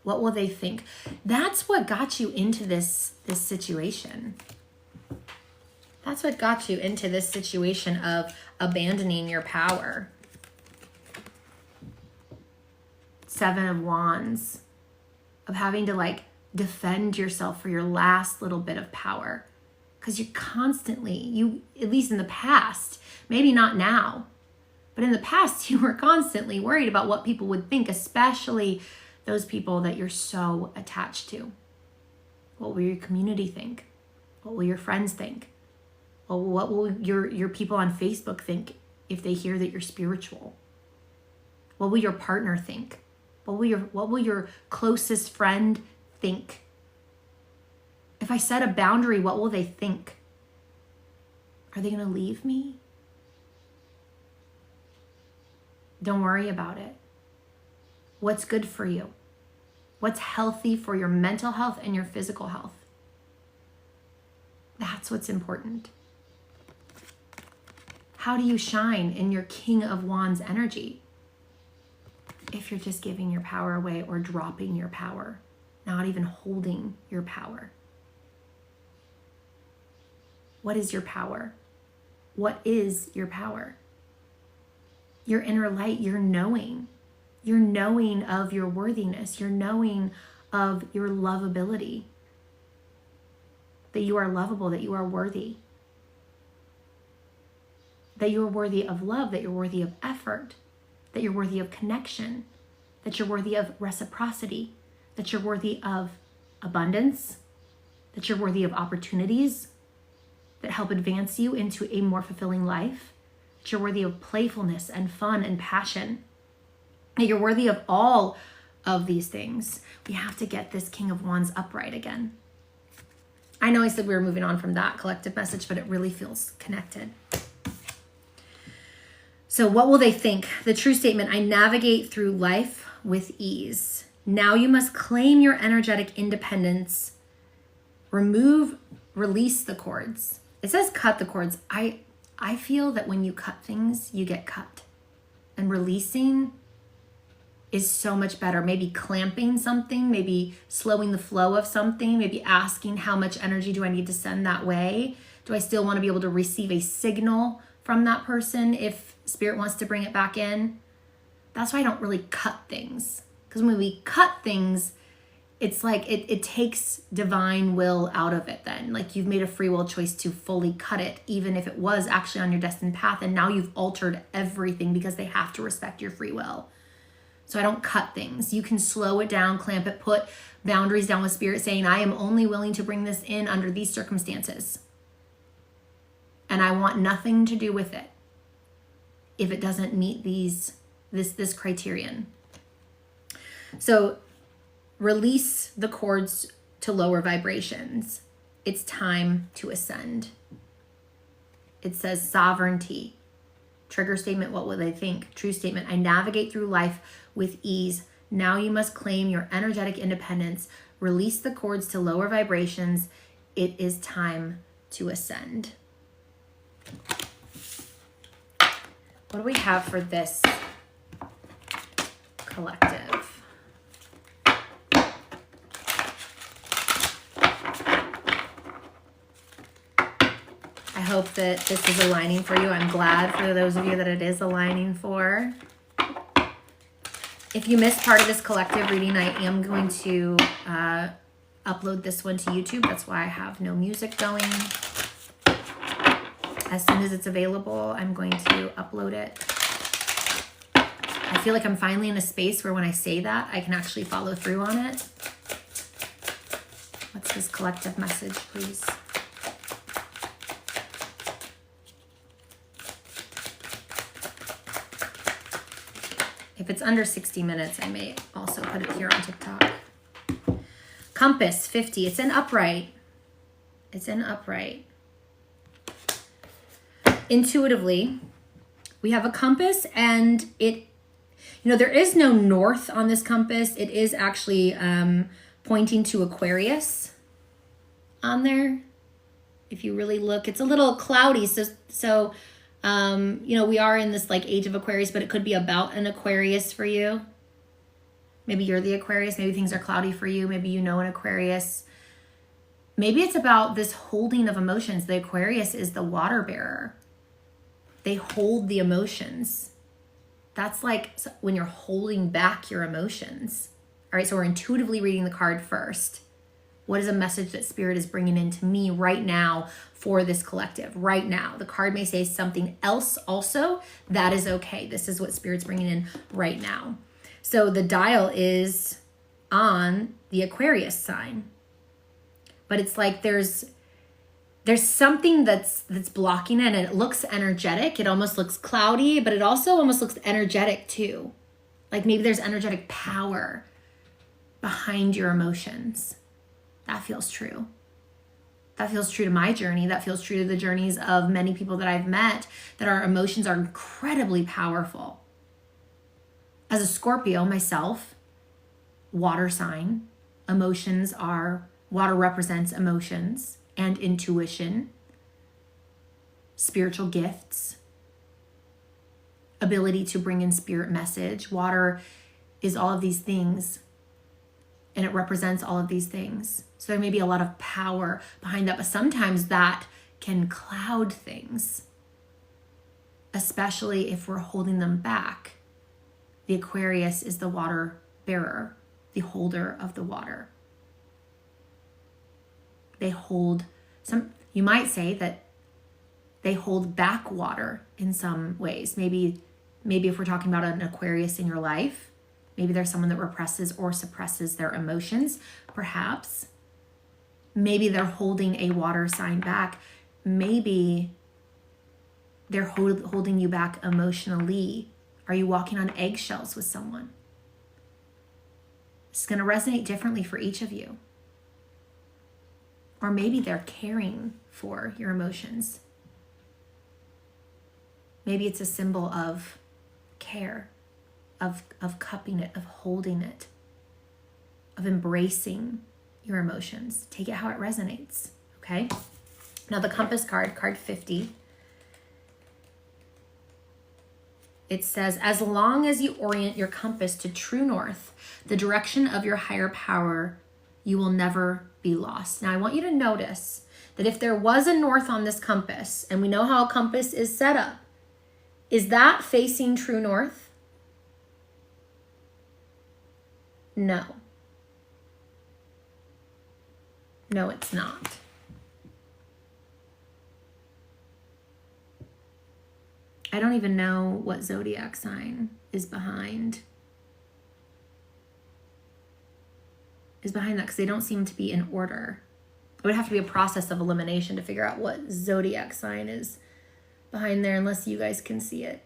What will they think? That's what got you into this situation. That's what got you into this situation of abandoning your power. 7 of Wands. Of having to like defend yourself for your last little bit of power. Because you're constantly, at least in the past, maybe not now, but in the past, you were constantly worried about what people would think, especially those people that you're so attached to. What will your community think? What will your friends think? Well, what will your people on Facebook think if they hear that you're spiritual? What will your partner think? What will your closest friend think If I set a boundary, what will they think? Are they going to leave me? Don't worry about it. What's good for you? What's healthy for your mental health and your physical health? That's what's important. How do you shine in your King of Wands energy? If you're just giving your power away or dropping your power, not even holding your power. What is your power? What is your power? Your inner light, your knowing. You're knowing of your worthiness. You're knowing of your lovability. That you are lovable, that you are worthy. That you are worthy of love, that you're worthy of effort, that you're worthy of connection, that you're worthy of reciprocity, that you're worthy of abundance, that you're worthy of opportunities that help advance you into a more fulfilling life, that you're worthy of playfulness and fun and passion, that you're worthy of all of these things. We have to get this King of Wands upright again. I know I said we were moving on from that collective message, but it really feels connected. So what will they think? The true statement, I navigate through life with ease. Now you must claim your energetic independence. Release the cords. It says cut the cords. I feel that when you cut things, you get cut. And releasing is so much better. Maybe clamping something, maybe slowing the flow of something, maybe asking how much energy do I need to send that way? Do I still want to be able to receive a signal from that person if spirit wants to bring it back in? That's why I don't really cut things. Because when we cut things, it's like it takes divine will out of it then. Like you've made a free will choice to fully cut it, even if it was actually on your destined path. And now you've altered everything because they have to respect your free will. So I don't cut things. You can slow it down, clamp it, put boundaries down with spirit saying, I am only willing to bring this in under these circumstances. And I want nothing to do with it if it doesn't meet this criterion. So release the cords to lower vibrations. It's time to ascend. It says sovereignty. Trigger statement, what will they think? True statement, I navigate through life with ease. Now you must claim your energetic independence. Release the cords to lower vibrations. It is time to ascend. What do we have for this collective? I hope that this is aligning for you. I'm glad for those of you that it is aligning for. If you missed part of this collective reading, I am going to upload this one to YouTube. That's why I have no music going. As soon as it's available, I'm going to upload it. I feel like I'm finally in a space where when I say that, I can actually follow through on it. What's this collective message, please? If it's under 60 minutes, I may also put it here on TikTok. Compass, 50. It's in upright. It's in upright. Intuitively, we have a compass and there is no north on this compass. It is actually pointing to Aquarius on there. If you really look, it's a little cloudy. So we are in this like age of Aquarius, but it could be about an Aquarius for you. Maybe you're the Aquarius. Maybe things are cloudy for you. Maybe you know an Aquarius. Maybe it's about this holding of emotions. The Aquarius is the water bearer. They hold the emotions. That's like when you're holding back your emotions. All right, so we're intuitively reading the card first. What is a message that Spirit is bringing into me right now for this collective? Right now. The card may say something else also. That is okay. This is what Spirit's bringing in right now. So the dial is on the Aquarius sign. But it's like there's something that's blocking it, and it looks energetic. It almost looks cloudy, but it also almost looks energetic too. Like maybe there's energetic power behind your emotions. That feels true. That feels true to my journey. That feels true to the journeys of many people that I've met, that our emotions are incredibly powerful. As a Scorpio, myself, water sign, water represents emotions and intuition, spiritual gifts, ability to bring in spirit message. Water is all of these things, and it represents all of these things. So there may be a lot of power behind that, but sometimes that can cloud things, especially if we're holding them back. The Aquarius is the water bearer, the holder of the water. They hold you might say that they hold back water in some ways. Maybe if we're talking about an Aquarius in your life, maybe there's someone that represses or suppresses their emotions, perhaps. Maybe they're holding a water sign back. Maybe they're holding you back emotionally. Are you walking on eggshells with someone? It's going to resonate differently for each of you. Or maybe they're caring for your emotions. Maybe it's a symbol of care, of cupping it, of holding it, of embracing your emotions. Take it how it resonates, okay? Now the compass card, card 50, it says, as long as you orient your compass to true north, the direction of your higher power, you will never be lost. Now I want you to notice that if there was a north on this compass, and we know how a compass is set up, is that facing true north? No. No, it's not. I don't even know what zodiac sign is behind that, because they don't seem to be in order. It would have to be a process of elimination to figure out what zodiac sign is behind there, unless you guys can see it.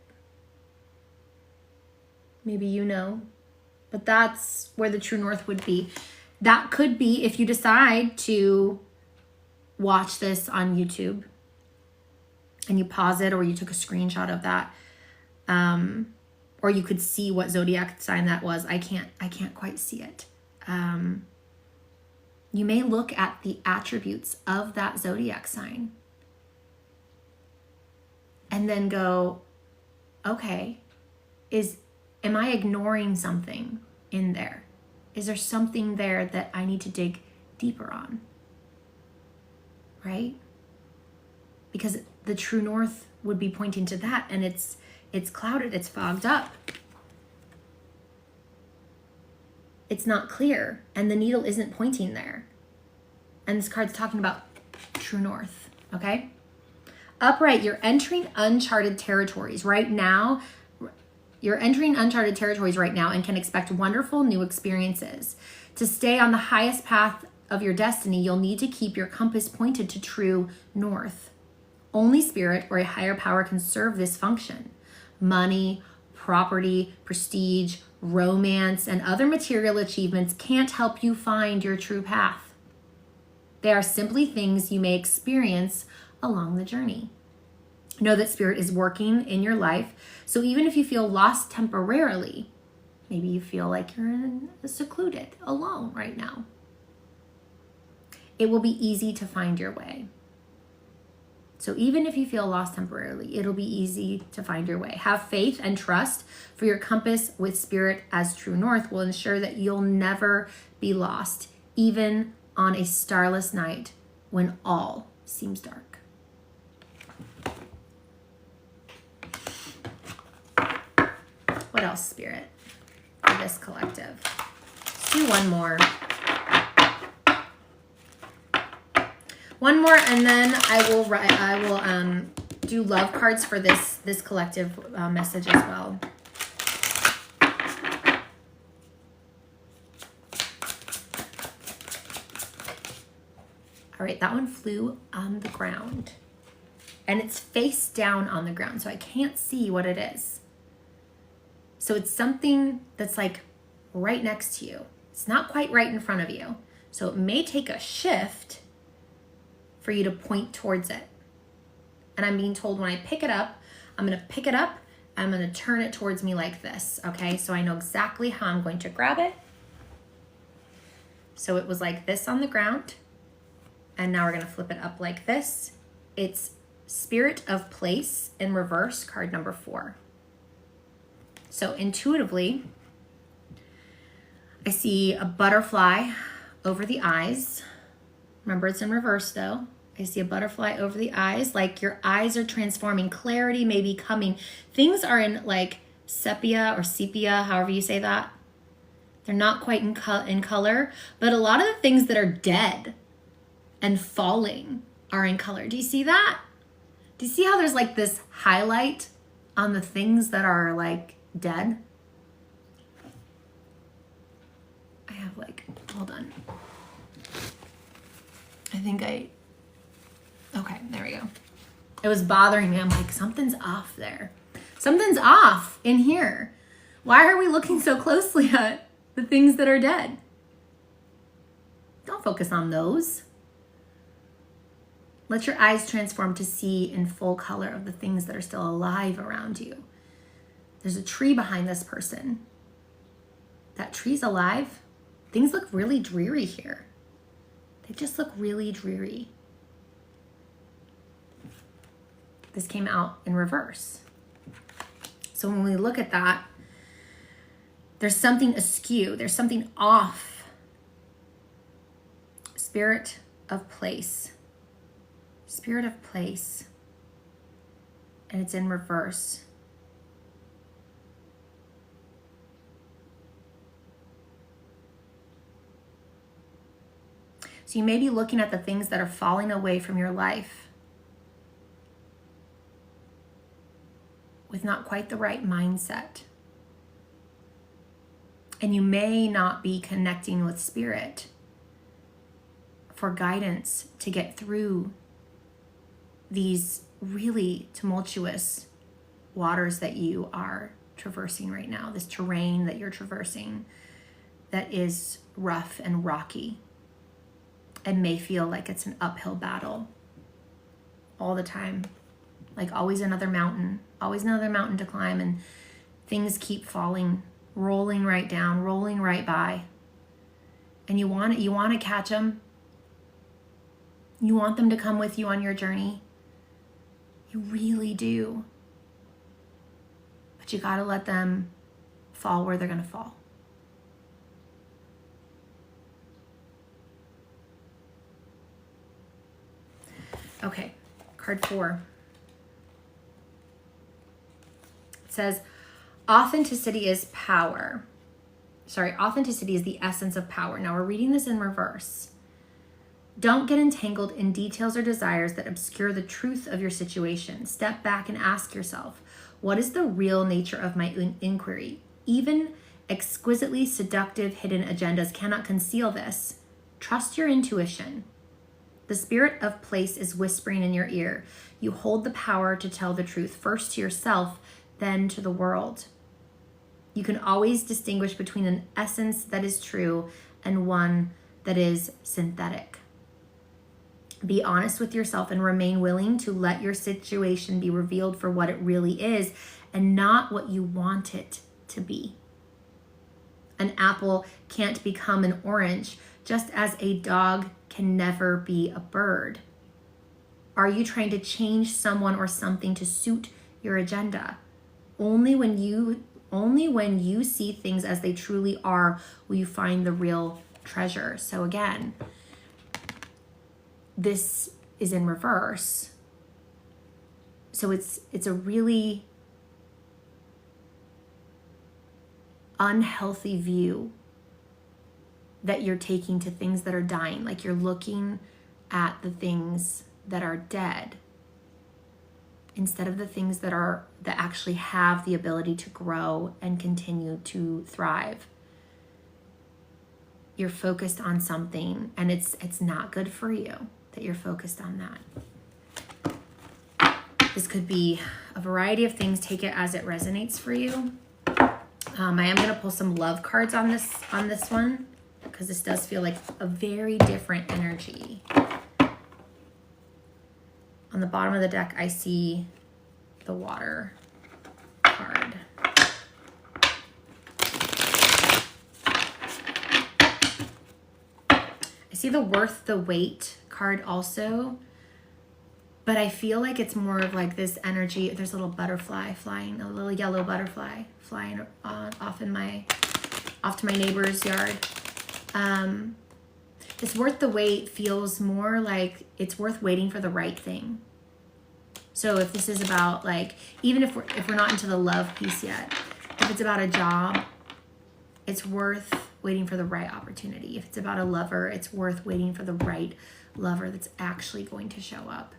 Maybe you know. But that's where the true north would be. That could be if you decide to watch this on YouTube and you pause it, or you took a screenshot of that, or you could see what zodiac sign that was. I can't quite see it. You may look at the attributes of that zodiac sign and then go, okay, am I ignoring something in there? Is there something there that I need to dig deeper on? Right? Because the true north would be pointing to that, and it's clouded, it's fogged up. It's not clear, and the needle isn't pointing there. And this card's talking about true north, okay? Upright, you're entering uncharted territories right now. You're entering uncharted territories right now and can expect wonderful new experiences. To stay on the highest path of your destiny, you'll need to keep your compass pointed to true north. Only spirit or a higher power can serve this function. Money, property, prestige, romance, and other material achievements can't help you find your true path. They are simply things you may experience along the journey. Know that spirit is working in your life. So even if you feel lost temporarily, maybe you feel like you're secluded, alone right now, it will be easy to find your way. So even if you feel lost temporarily, it'll be easy to find your way. Have faith and trust, for your compass with spirit as true north will ensure that you'll never be lost, even on a starless night when all seems dark. What else, Spirit, for this collective? Let's do one more. One more, and then I will do love cards for this collective message as well. All right, that one flew on the ground, and it's face down on the ground, so I can't see what it is. So it's something that's like right next to you. It's not quite right in front of you. So it may take a shift for you to point towards it. And I'm being told when I pick it up, I'm going to pick it up, I'm going to turn it towards me like this, okay? So I know exactly how I'm going to grab it. So it was like this on the ground, and now we're going to flip it up like this. It's Spirit of Place in reverse, card number 4. So intuitively, I see a butterfly over the eyes. Remember, it's in reverse though. I see a butterfly over the eyes, like your eyes are transforming, clarity may be coming. Things are in like sepia or sepia, however you say that. They're not quite in color, but a lot of the things that are dead and falling are in color. Do you see that? Do you see how there's like this highlight on the things that are like dead? I have like, hold on. Okay, there we go. It was bothering me. I'm like, something's off there. Something's off in here. Why are we looking so closely at the things that are dead? Don't focus on those. Let your eyes transform to see in full color of the things that are still alive around you. There's a tree behind this person. That tree's alive. Things look really dreary here. They just look really dreary. This came out in reverse. So when we look at that, there's something askew. There's something off. Spirit of Place. Spirit of Place. And it's in reverse. So you may be looking at the things that are falling away from your life with not quite the right mindset. And you may not be connecting with Spirit for guidance to get through these really tumultuous waters that you are traversing right now, this terrain that you're traversing that is rough and rocky and may feel like it's an uphill battle all the time, like always another mountain to climb, and things keep falling, rolling right down, rolling right by, and you want to catch them. You want them to come with you on your journey. You really do. But you got to let them fall where they're going to fall. Okay, card 4. It says, authenticity is power. Authenticity is the essence of power. Now we're reading this in reverse. Don't get entangled in details or desires that obscure the truth of your situation. Step back and ask yourself, what is the real nature of my inquiry? Even exquisitely seductive hidden agendas cannot conceal this. Trust your intuition. The Spirit of Place is whispering in your ear. You hold the power to tell the truth, first to yourself, then to the world. You can always distinguish between an essence that is true and one that is synthetic. Be honest with yourself and remain willing to let your situation be revealed for what it really is and not what you want it to be. An apple can't become an orange, just as a dog can never be a bird. Are you trying to change someone or something to suit your agenda? Only when you see things as they truly are will you find the real treasure. So again, this is in reverse. So it's a really unhealthy view that you're taking to things that are dying. Like you're looking at the things that are dead instead of the things that actually have the ability to grow and continue to thrive. You're focused on something, and it's not good for you that you're focused on that. This could be a variety of things. Take it as it resonates for you. I am going to pull some love cards on this one, because this does feel like a very different energy. on the bottom of the deck, I see the water card. I see the worth the wait card also, but I feel like it's more of like this energy. There's a little butterfly flying, a little yellow butterfly flying off to my neighbor's yard. It's worth the wait feels more like it's worth waiting for the right thing. So if this is about like, even if we're not into the love piece yet, if it's about a job, it's worth waiting for the right opportunity. If it's about a lover, it's worth waiting for the right lover that's actually going to show up.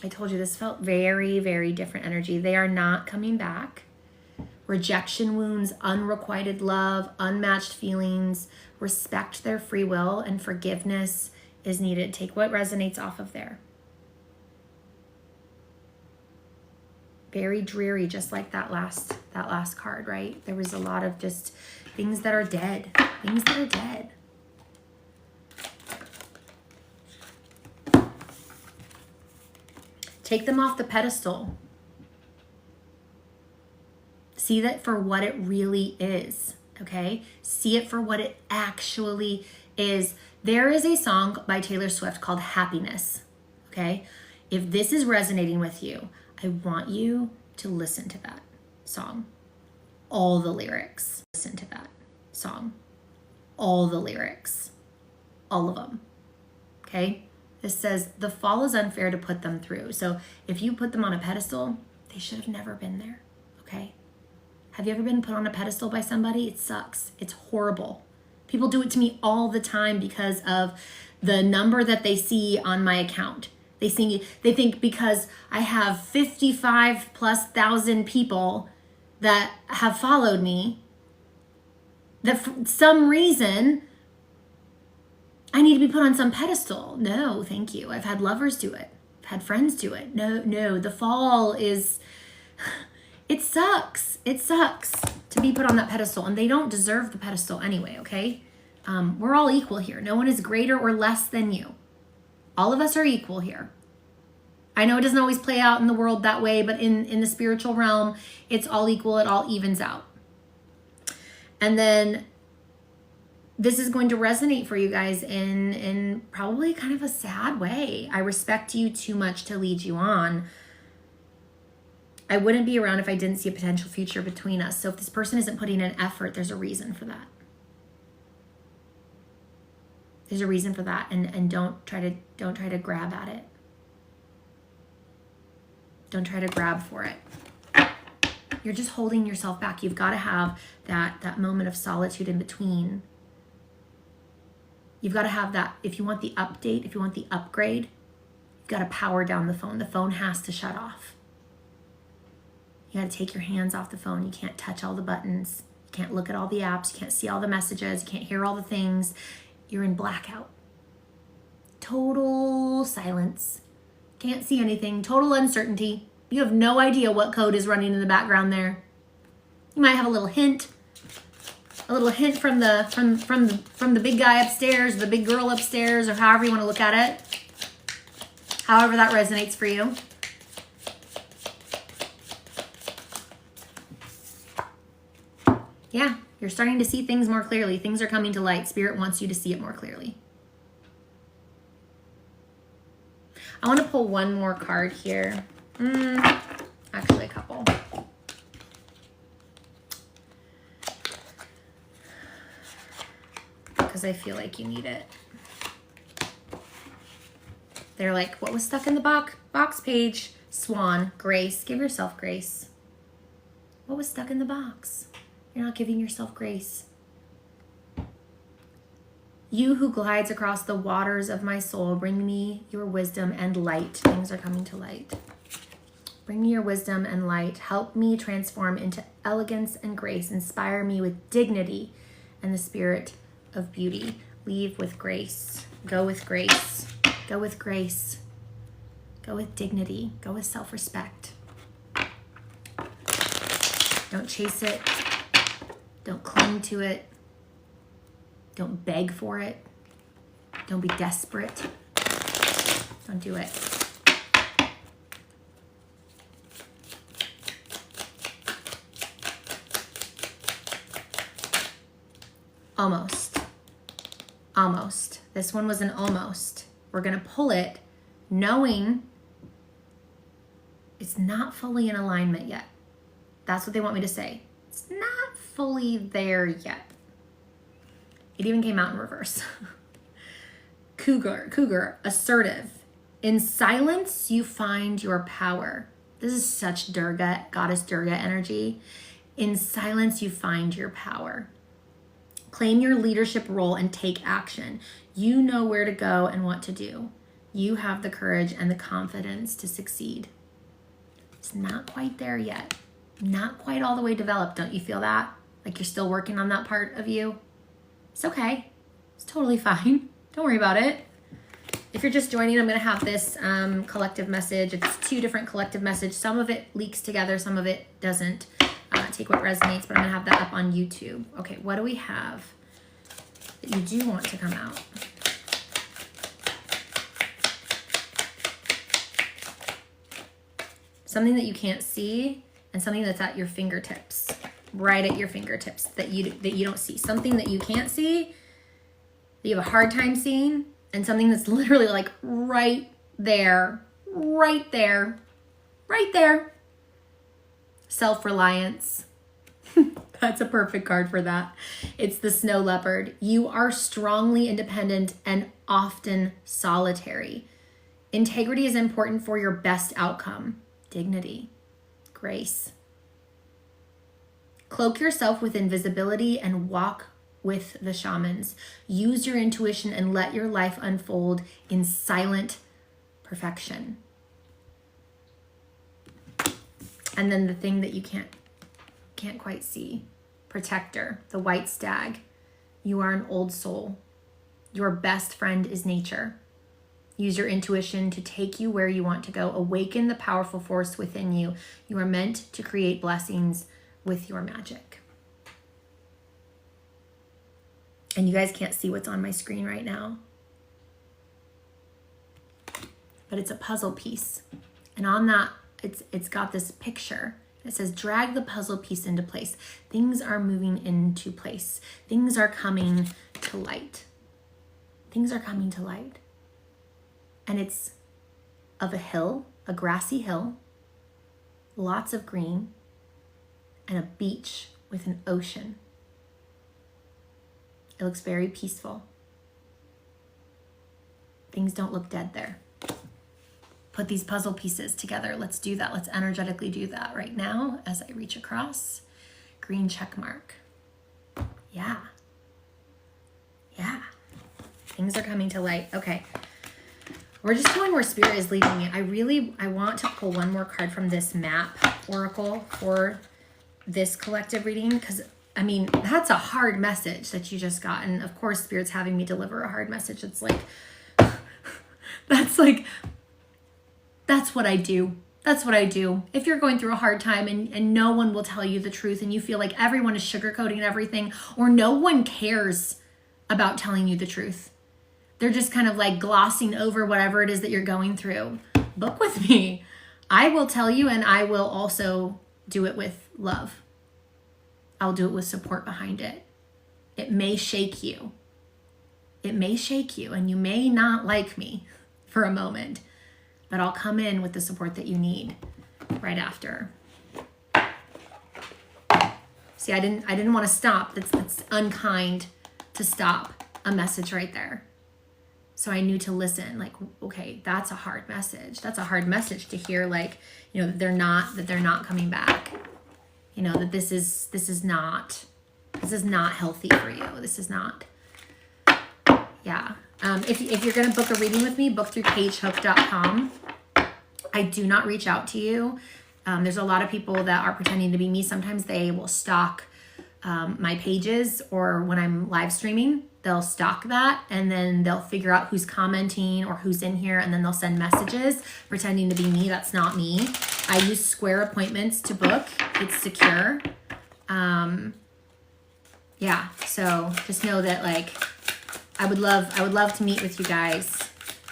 I told you this felt very, very different energy. They are not coming back. Rejection wounds, unrequited love, unmatched feelings, respect their free will, and forgiveness is needed. Take what resonates off of there. Very dreary, just like that last card, right? There was a lot of just things that are dead. Things that are dead. Take them off the pedestal. See that for what it really is, okay? See it for what it actually is. There is a song by Taylor Swift called Happiness, okay? If this is resonating with you, I want you to listen to that song. All the lyrics. Listen to that song. All the lyrics. All of them, okay? This says, the fall is unfair to put them through. So if you put them on a pedestal, they should have never been there, okay? Have you ever been put on a pedestal by somebody? It sucks. It's horrible. People do it to me all the time because of the number that they see on my account. They think because I have 55,000+ people that have followed me, that for some reason I need to be put on some pedestal. No, thank you. I've had lovers do it. I've had friends do it. No, the fall is... It sucks. It sucks to be put on that pedestal, and they don't deserve the pedestal anyway, okay? We're all equal here. No one is greater or less than you. All of us are equal here. I know it doesn't always play out in the world that way, but in the spiritual realm, it's all equal. It all evens out. And then this is going to resonate for you guys in probably kind of a sad way. I respect you too much to lead you on. I wouldn't be around if I didn't see a potential future between us. So if this person isn't putting in effort, there's a reason for that. There's a reason for that, and don't try to grab at it. Don't try to grab for it. You're just holding yourself back. You've got to have that moment of solitude in between. You've got to have that. If you want the update, if you want the upgrade, you've got to power down the phone. The phone has to shut off. You got to take your hands off the phone. You can't touch all the buttons. You can't look at all the apps. You can't see all the messages. You can't hear all the things. You're in blackout. Total silence. Can't see anything. Total uncertainty. You have no idea what code is running in the background there. You might have a little hint. A little hint from the big guy upstairs, the big girl upstairs, or however you want to look at it. However that resonates for you. Yeah, you're starting to see things more clearly. Things are coming to light. Spirit wants you to see it more clearly. I want to pull one more card here. Actually, a couple. Because I feel like you need it. They're like, what was stuck in the box page? Swan, grace. Give yourself grace. What was stuck in the box? You're not giving yourself grace. You who glides across the waters of my soul, bring me your wisdom and light. Things are coming to light. Bring me your wisdom and light. Help me transform into elegance and grace. Inspire me with dignity and the spirit of beauty. Leave with grace. Go with grace. Go with grace. Go with dignity. Go with self-respect. Don't chase it. Don't cling to it. Don't beg for it. Don't be desperate. Don't do it. Almost. Almost. This one was an almost. We're going to pull it knowing it's not fully in alignment yet. That's what they want me to say. It's not fully there yet. It even came out in reverse. Cougar, assertive. In silence, you find your power. This is such Durga, goddess Durga energy. In silence, you find your power. Claim your leadership role and take action. You know where to go and what to do. You have the courage and the confidence to succeed. It's not quite there yet. Not quite all the way developed. Don't you feel that? Like you're still working on that part of you? It's okay. It's totally fine. Don't worry about it. If you're just joining, I'm going to have this collective message. It's 2 different collective messages. Some of it leaks together. Some of it doesn't. Take what resonates, but I'm going to have that up on YouTube. Okay, what do we have that you do want to come out? Something that you can't see and something that's at your fingertips. Right at your fingertips that you don't see. Something that you can't see, that you have a hard time seeing, and something that's literally like right there, right there, right there. Self-reliance. That's a perfect card for that. It's the snow leopard. You are strongly independent and often solitary. Integrity is important for your best outcome. Dignity. Grace. Cloak yourself with invisibility and walk with the shamans. Use your intuition and let your life unfold in silent perfection. And then the thing that you can't quite see. Protector, the white stag. You are an old soul. Your best friend is nature. Use your intuition to take you where you want to go. Awaken the powerful force within you. You are meant to create blessings with your magic. And you guys can't see what's on my screen right now. But it's a puzzle piece. And on that, it's got this picture. It says, drag the puzzle piece into place. Things are moving into place. Things are coming to light. Things are coming to light. And it's of a hill, a grassy hill, lots of green, and a beach with an ocean. It looks very peaceful. Things don't look dead there. Put these puzzle pieces together. Let's do that. Let's energetically do that right now as I reach across. Green check mark. Yeah. Yeah. Things are coming to light. Okay. We're just going where spirit is leading me. I want to pull one more card from this map oracle for this collective reading, because I mean, that's a hard message that you just got. And of course, spirit's having me deliver a hard message. It's like, that's what I do. That's what I do. If you're going through a hard time and no one will tell you the truth and you feel like everyone is sugarcoating everything, or no one cares about telling you the truth, they're just kind of like glossing over whatever it is that you're going through, book with me. I will tell you, and I will also do it with love. I'll do it with support behind it. It may shake you. It may shake you, and you may not like me for a moment, but I'll come in with the support that you need right after. See, I didn't want to stop. That's unkind to stop a message right there. So I knew to listen, like, okay, that's a hard message. That's a hard message to hear, like, you know, that they're not coming back. You know, that this is not healthy for you. This is not, yeah. If you're going to book a reading with me, book through cagehook.com. I do not reach out to you. There's a lot of people that are pretending to be me. Sometimes they will stalk my pages, or when I'm live streaming, they'll stalk that, and then they'll figure out who's commenting or who's in here, and then they'll send messages pretending to be me. That's not me. I use Square appointments to book. It's secure. yeah, so just know that like I would love to meet with you guys.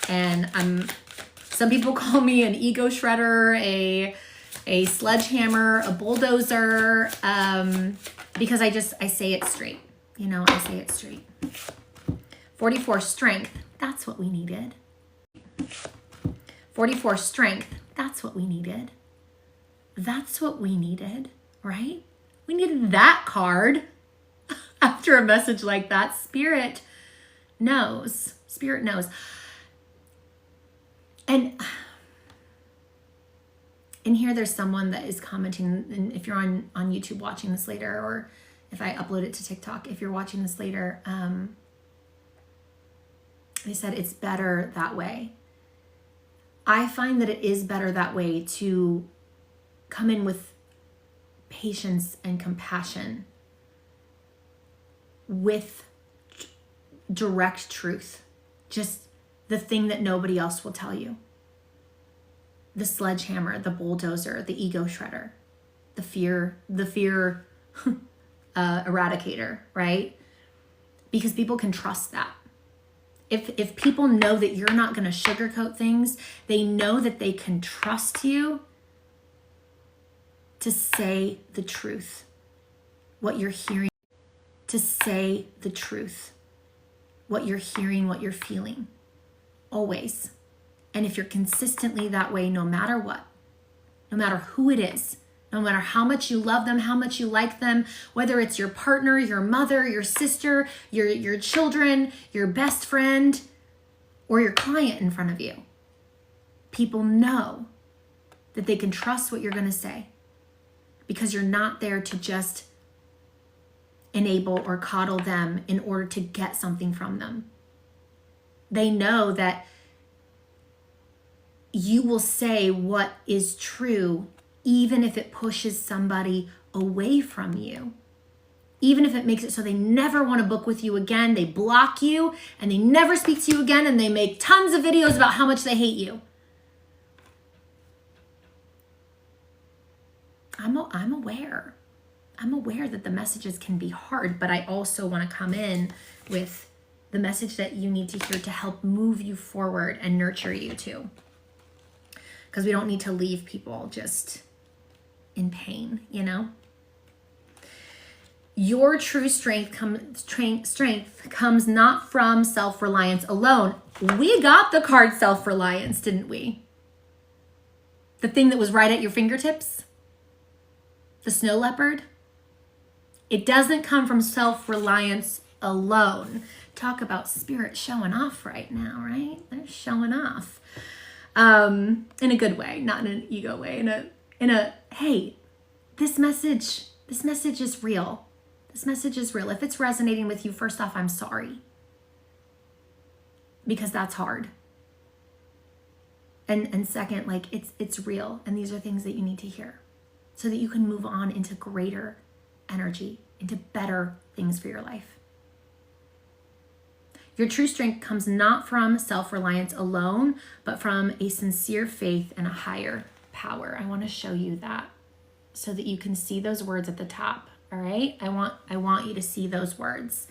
And some people call me an ego shredder, a sledgehammer, a bulldozer, because I say it straight. You know, I say it straight. 44, strength. That's what we needed. 44, strength. That's what we needed. That's what we needed, right? We needed that card after a message like that. Spirit knows. Spirit knows. And in here, there's someone that is commenting, and if you're on YouTube watching this later, or if I upload it to TikTok, if you're watching this later, they said it's better that way. I find that it is better that way to come in with patience and compassion, with direct truth, just the thing that nobody else will tell you. The sledgehammer, the bulldozer, the ego shredder, the fear eradicator, right? Because people can trust that. If people know that you're not going to sugarcoat things, they know that they can trust you to say the truth, what you're hearing, to say the truth, what you're hearing, what you're feeling, always. And if you're consistently that way, no matter what, no matter who it is, no matter how much you love them, how much you like them, whether it's your partner, your mother, your sister, your children, your best friend, or your client in front of you, people know that they can trust what you're going to say, because you're not there to just enable or coddle them in order to get something from them. They know that you will say what is true, even if it pushes somebody away from you. Even if it makes it so they never want to book with you again, they block you, and they never speak to you again, and they make tons of videos about how much they hate you. I'm aware. I'm aware that the messages can be hard, but I also want to come in with the message that you need to hear to help move you forward and nurture you too. Because we don't need to leave people just in pain, you know? Your true strength comes not from self-reliance alone. We got the card self-reliance, didn't we? The thing that was right at your fingertips? The snow leopard? It doesn't come from self-reliance alone. Talk about spirit showing off right now, right? They're showing off. In a good way, not in an ego way, in a hey, this message is real. This message is real. If it's resonating with you, first off, I'm sorry. Because that's hard. And second, like it's real, and these are things that you need to hear so that you can move on into greater energy, into better things for your life. Your true strength comes not from self-reliance alone, but from a sincere faith in a higher power. I want to show you that so that you can see those words at the top. All right? I want you to see those words.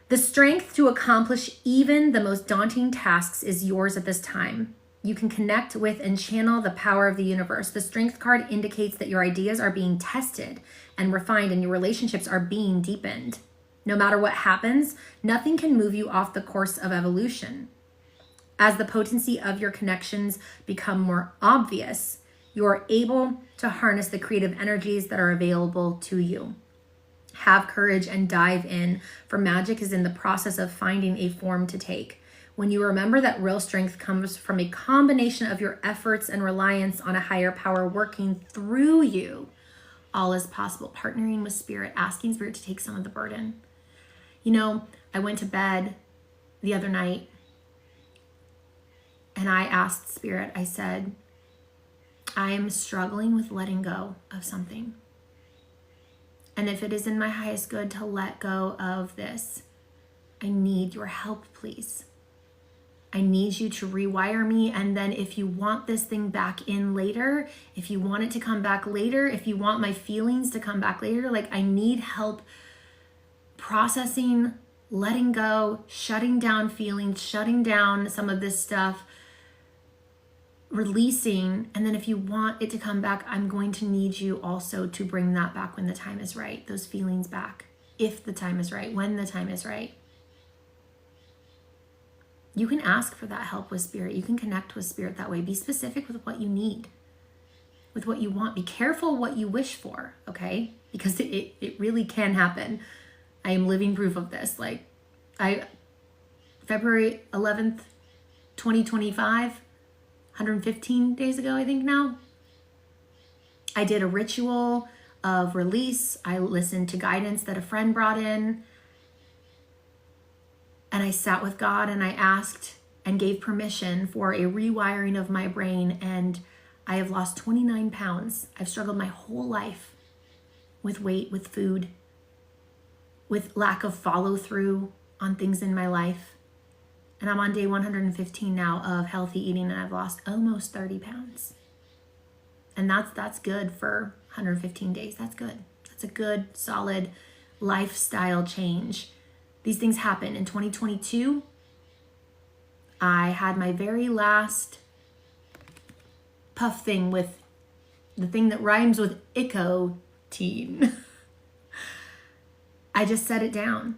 The strength to accomplish even the most daunting tasks is yours at this time. You can connect with and channel the power of the universe. The strength card indicates that your ideas are being tested and refined, and your relationships are being deepened. No matter what happens, nothing can move you off the course of evolution. As the potency of your connections become more obvious, you are able to harness the creative energies that are available to you. Have courage and dive in, for magic is in the process of finding a form to take. When you remember that real strength comes from a combination of your efforts and reliance on a higher power working through you, all is possible. Partnering with spirit, asking spirit to take some of the burden. You know, I went to bed the other night and I asked spirit, I said, I am struggling with letting go of something. And if it is in my highest good to let go of this, I need your help, please. I need you to rewire me. And then if you want this thing back in later, if you want it to come back later, if you want my feelings to come back later, like I need help processing, letting go, shutting down feelings, shutting down some of this stuff, releasing. And then if you want it to come back, I'm going to need you also to bring that back when the time is right, those feelings back, if the time is right, when the time is right. You can ask for that help with spirit. You can connect with spirit that way. Be specific with what you need, with what you want. Be careful what you wish for, okay? Because it really can happen. I am living proof of this. Like, February 11th, 2025, 115 days ago, I think now, I did a ritual of release. I listened to guidance that a friend brought in. And I sat with God and I asked and gave permission for a rewiring of my brain. And I have lost 29 pounds. I've struggled my whole life with weight, with food, with lack of follow through on things in my life. And I'm on day 115 now of healthy eating, and I've lost almost 30 pounds. And that's good for 115 days. That's good. That's a good, solid lifestyle change. These things happen. In 2022, I had my very last puff thing with the thing that rhymes with nicotine. I just set it down.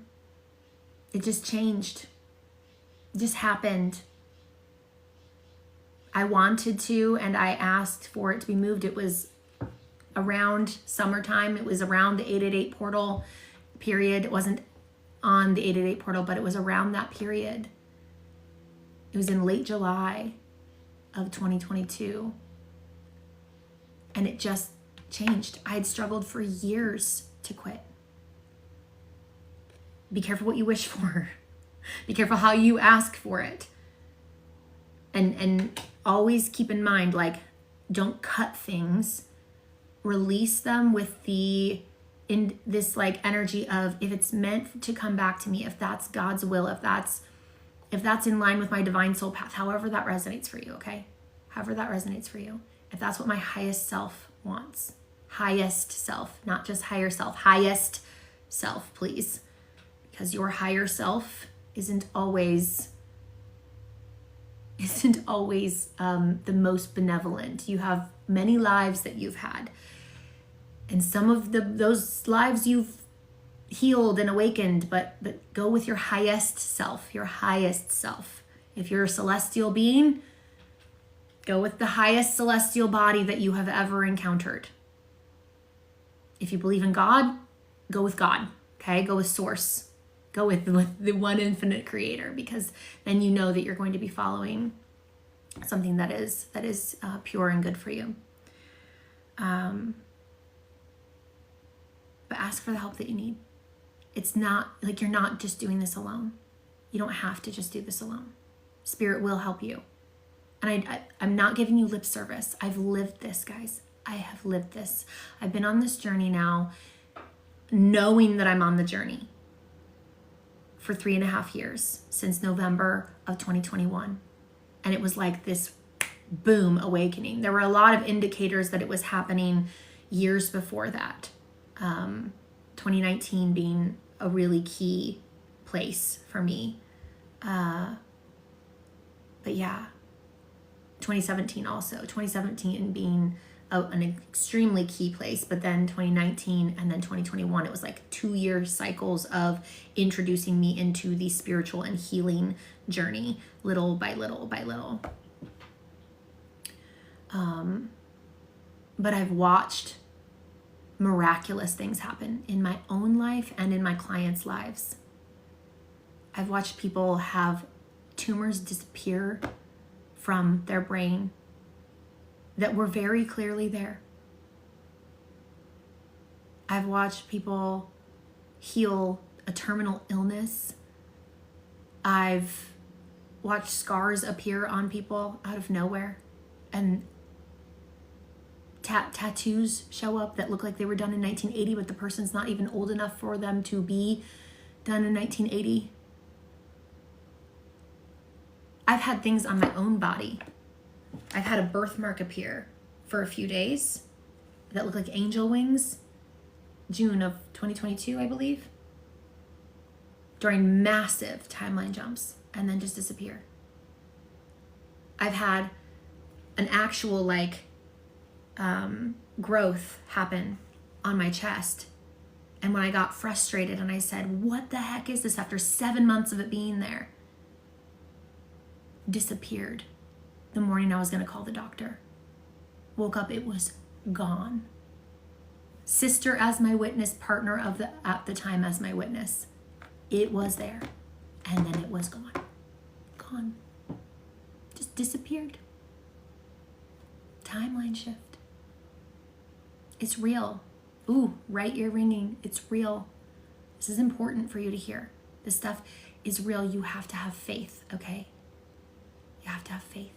It just changed. It just happened. I wanted to, and I asked for it to be moved. It was around summertime. It was around the 888 portal period. It wasn't on the 888 portal, but it was around that period. It was in late July of 2022. And it just changed. I had struggled for years to quit. Be careful what you wish for. Be careful how you ask for it. And always keep in mind, like, don't cut things. Release them with in this like energy of, if it's meant to come back to me, if that's God's will, if that's in line with my divine soul path, however that resonates for you, okay? However that resonates for you. If that's what my highest self wants. Highest self, not just higher self. Highest self, please. Because your higher self isn't always the most benevolent. You have many lives that you've had. And some of those lives you've healed and awakened, but go with your highest self, your highest self. If you're a celestial being, go with the highest celestial body that you have ever encountered. If you believe in God, go with God, okay? Go with source. Go with the one infinite creator, because then you know that you're going to be following something that is pure and good for you. But ask for the help that you need. It's not like you're not just doing this alone. You don't have to just do this alone. Spirit will help you. And I'm not giving you lip service. I've lived this, guys. I have lived this. I've been on this journey now, knowing that I'm on the journey for 3.5 years, since November of 2021. And it was like this boom awakening. There were a lot of indicators that it was happening years before that. 2019 being a really key place for me. But yeah, 2017 also. 2017 being an extremely key place, but then 2019 and then 2021, it was like 2-year cycles of introducing me into the spiritual and healing journey, little by little by little. But I've watched miraculous things happen in my own life and in my clients' lives. I've watched people have tumors disappear from their brain that were very clearly there. I've watched people heal a terminal illness. I've watched scars appear on people out of nowhere, and tattoos show up that look like they were done in 1980, but the person's not even old enough for them to be done in 1980. I've had things on my own body. I've had a birthmark appear for a few days that look like angel wings. June of 2022, I believe. during massive timeline jumps and then just disappear. I've had an actual growth happen on my chest. And when I got frustrated and I said, what the heck is this, after 7 months of it being there, disappeared the morning I was going to call the doctor. Woke up, it was gone. Sister as my witness, partner at the time as my witness. It was there. And then it was gone. Gone. Just disappeared. Timeline shift. It's real. Ooh, right ear ringing. It's real. This is important for you to hear. This stuff is real. You have to have faith, okay? You have to have faith.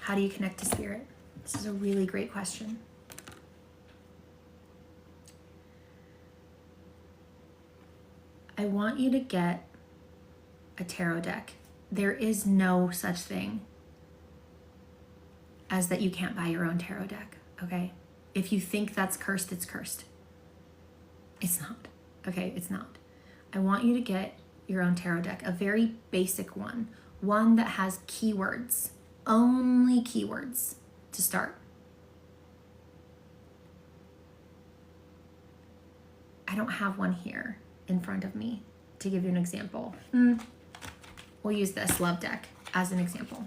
How do you connect to spirit? This is a really great question. I want you to get a tarot deck. There is no such thing as that you can't buy your own tarot deck, okay? If you think that's cursed, it's cursed. It's not, okay? It's not. I want you to get your own tarot deck, a very basic one that has keywords, only keywords to start. I don't have one here in front of me to give you an example. We'll use this love deck as an example.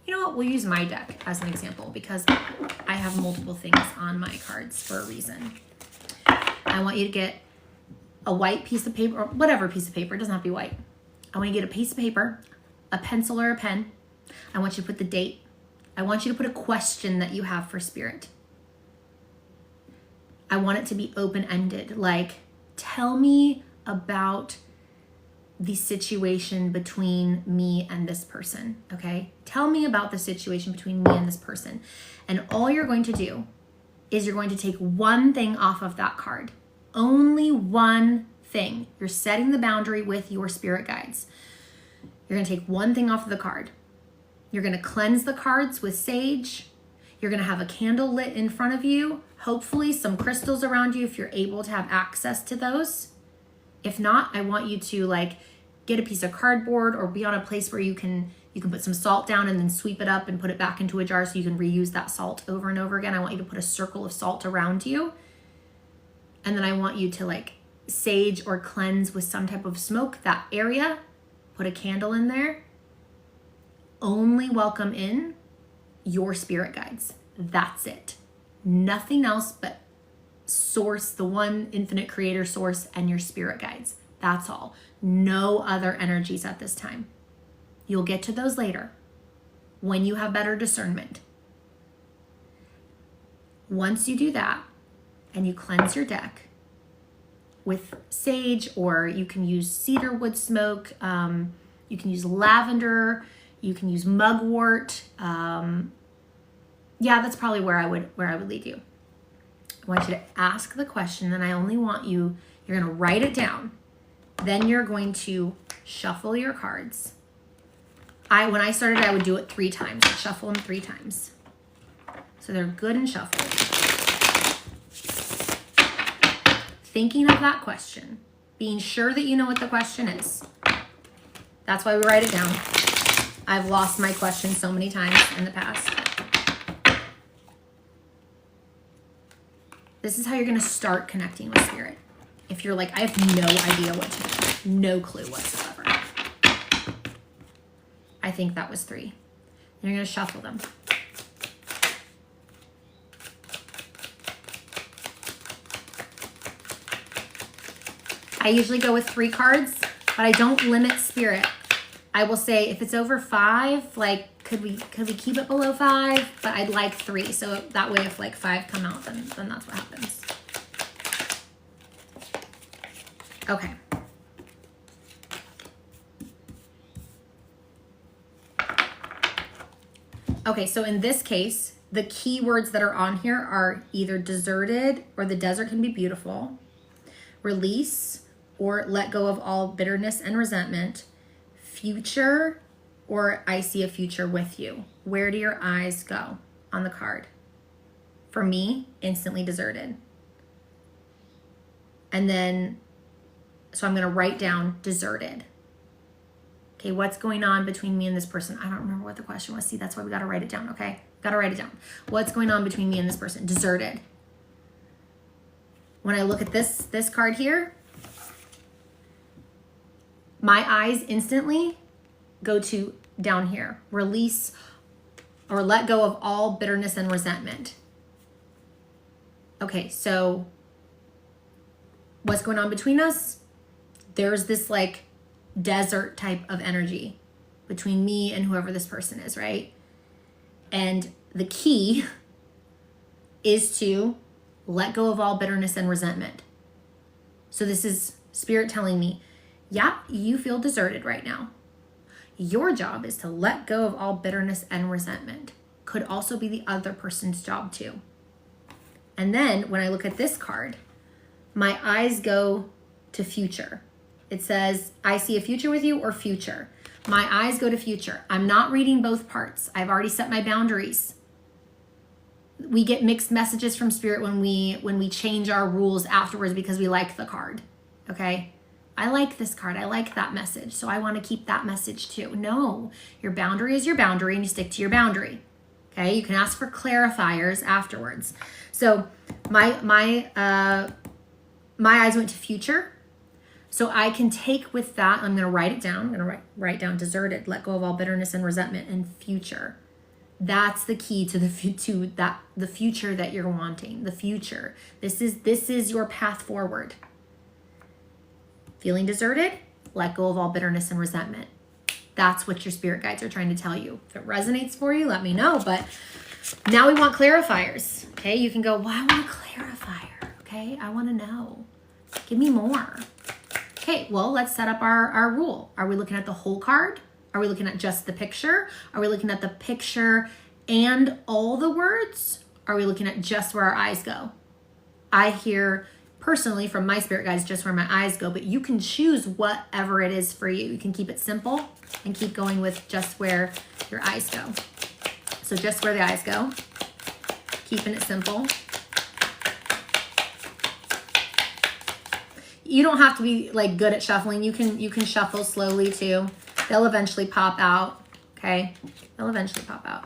You know what? We'll use my deck as an example because I have multiple things on my cards for a reason. I want you to get a white piece of paper, or whatever piece of paper, it doesn't have to be white. I want you to get a piece of paper, a pencil or a pen. I want you to put the date. I want you to put a question that you have for spirit. I want it to be open-ended, like, tell me about the situation between me and this person, okay? Tell me about the situation between me and this person. And all you're going to do is you're going to take one thing off of that card. Only one thing. You're setting the boundary with your spirit guides. You're going to take one thing off of the card. You're going to cleanse the cards with sage. You're going to have a candle lit in front of you. Hopefully some crystals around you if you're able to have access to those. If not, I want you to get a piece of cardboard or be on a place where you can put some salt down and then sweep it up and put it back into a jar so you can reuse that salt over and over again. I want you to put a circle of salt around you. And then I want you to sage or cleanse with some type of smoke that area. Put a candle in there. Only welcome in your spirit guides. That's it. Nothing else but source, the one infinite creator source, and your spirit guides. That's all. No other energies at this time. You'll get to those later when you have better discernment. Once you do that and you cleanse your deck with sage, or you can use cedar wood smoke, you can use lavender, you can use mugwort. Yeah, that's probably where I would lead you. I want you to ask the question, and I only want you're going to write it down. Then you're going to shuffle your cards. When I started, I would do it 3 times. I'd shuffle them 3 times. So they're good and shuffled. Thinking of that question. Being sure that you know what the question is. That's why we write it down. I've lost my question so many times in the past. This is how you're going to start connecting with spirit. If you're like, I have no idea what to do. No clue whatsoever. I think that was 3. And you're going to shuffle them. I usually go with 3 cards, but I don't limit spirit. I will say if it's over 5, could we keep it below 5? But I'd like 3. So that way if 5 come out, then that's what happens. Okay. Okay, so in this case, the keywords that are on here are either deserted, or the desert can be beautiful, release, or let go of all bitterness and resentment, future, or I see a future with you. Where do your eyes go on the card? For me, instantly deserted. And then, so I'm going to write down deserted. Okay, what's going on between me and this person? I don't remember what the question was. See, that's why we got to write it down, okay? Got to write it down. What's going on between me and this person? Deserted. When I look at this card here, my eyes instantly go to down here. Release or let go of all bitterness and resentment. Okay, so what's going on between us? There's this like desert type of energy between me and whoever this person is, right? And the key is to let go of all bitterness and resentment. So this is Spirit telling me, yeah, you feel deserted right now. Your job is to let go of all bitterness and resentment. Could also be the other person's job too. And then when I look at this card, my eyes go to future. It says, I see a future with you or future. My eyes go to future. I'm not reading both parts. I've already set my boundaries. We get mixed messages from Spirit when we change our rules afterwards because we like the card. Okay? I like this card. I like that message. So I want to keep that message too. No, your boundary is your boundary and you stick to your boundary. Okay? You can ask for clarifiers afterwards. So my eyes went to future. So I can take with that, I'm going to write it down. I'm going to write down deserted, let go of all bitterness and resentment, and future. That's the key to the future that you're wanting. The future. This is your path forward. Feeling deserted? Let go of all bitterness and resentment. That's what your spirit guides are trying to tell you. If it resonates for you, let me know. But now we want clarifiers. Okay, you can go, well, I want a clarifier. Okay, I want to know. Give me more. Okay, well, let's set up our rule. Are we looking at the whole card? Are we looking at just the picture? Are we looking at the picture and all the words? Are we looking at just where our eyes go? I hear personally from my spirit guides just where my eyes go, but you can choose whatever it is for you. You can keep it simple and keep going with just where your eyes go. So just where the eyes go, keeping it simple. You don't have to be like good at shuffling. You can shuffle slowly too. They'll eventually pop out. Okay, they'll eventually pop out.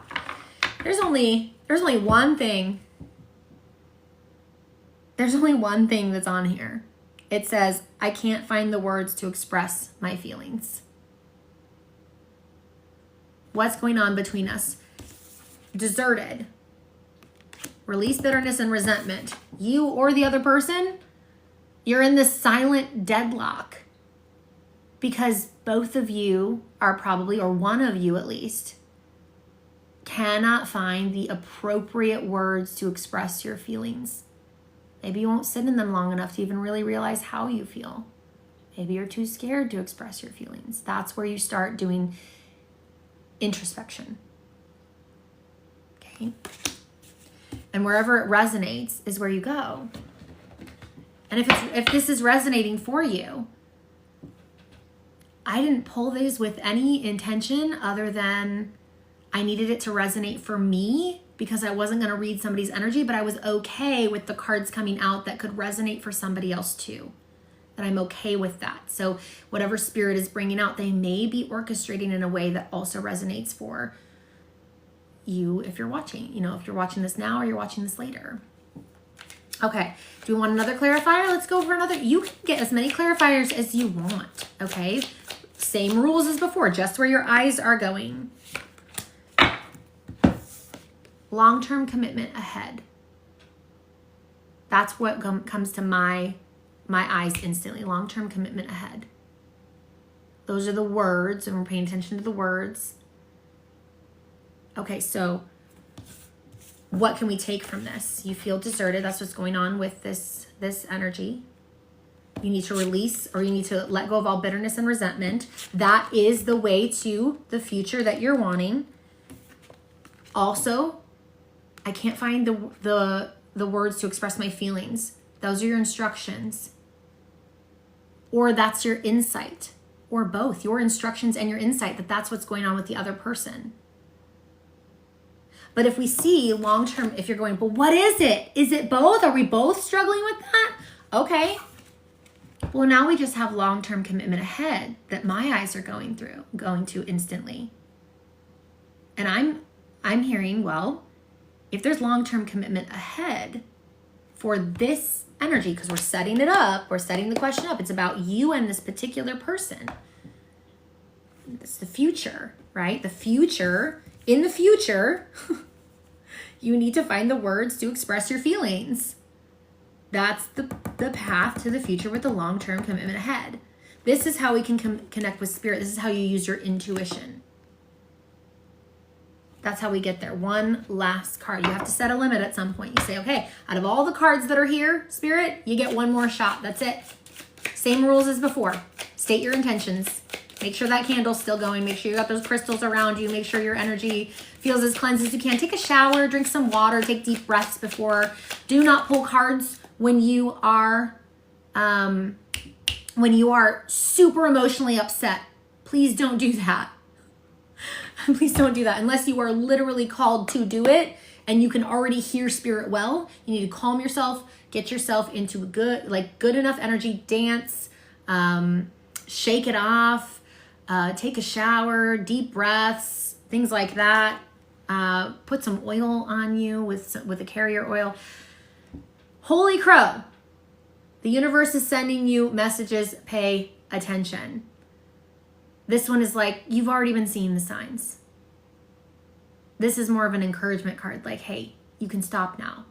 There's only one thing. There's only one thing that's on here. It says, I can't find the words to express my feelings. What's going on between us? Deserted. Release bitterness and resentment. You or the other person, you're in this silent deadlock because both of you are probably, or one of you at least, cannot find the appropriate words to express your feelings. Maybe you won't sit in them long enough to even really realize how you feel. Maybe you're too scared to express your feelings. That's where you start doing introspection. Okay? And wherever it resonates is where you go. And if this is resonating for you, I didn't pull these with any intention other than I needed it to resonate for me because I wasn't going to read somebody's energy, but I was okay with the cards coming out that could resonate for somebody else too. That I'm okay with that. So whatever spirit is bringing out, they may be orchestrating in a way that also resonates for you if you're watching. You know, if you're watching this now or you're watching this later. Okay, do we want another clarifier? Let's go for another. You can get as many clarifiers as you want, okay? Same rules as before, just where your eyes are going. Long-term commitment ahead. That's what comes to my eyes instantly. Long-term commitment ahead. Those are the words, and we're paying attention to the words. Okay, so what can we take from this? You feel deserted. That's what's going on with this energy. You need to release, or you need to let go of all bitterness and resentment. That is the way to the future that you're wanting. Also, I can't find the words to express my feelings. Those are your instructions. Or that's your insight. Or both, your instructions and your insight, that's what's going on with the other person. But if we see long-term, if you're going, but what is it? Is it both? Are we both struggling with that? Okay. Well, now we just have long-term commitment ahead that my eyes are going to instantly. And I'm hearing, well, if there's long-term commitment ahead for this energy, because we're setting it up, we're setting the question up, it's about you and this particular person. It's the future, right? In the future, you need to find the words to express your feelings. That's the path to the future with the long-term commitment ahead. This is how we can connect with spirit. This is how you use your intuition. That's how we get there. One last card. You have to set a limit at some point. You say, okay, out of all the cards that are here, spirit, you get one more shot. That's it. Same rules as before. State your intentions. Make sure that candle's still going. Make sure you got those crystals around you. Make sure your energy feels as cleansed as you can. Take a shower, drink some water, take deep breaths before. Do not pull cards when you are super emotionally upset. Please don't do that. Please don't do that unless you are literally called to do it and you can already hear spirit well. You need to calm yourself, get yourself into good enough energy, dance, shake it off, take a shower, deep breaths, things like that. Put some oil on you with a carrier oil. Holy crow. The universe is sending you messages. Pay attention. This one is like, you've already been seeing the signs. This is more of an encouragement card. Like, hey, you can stop now.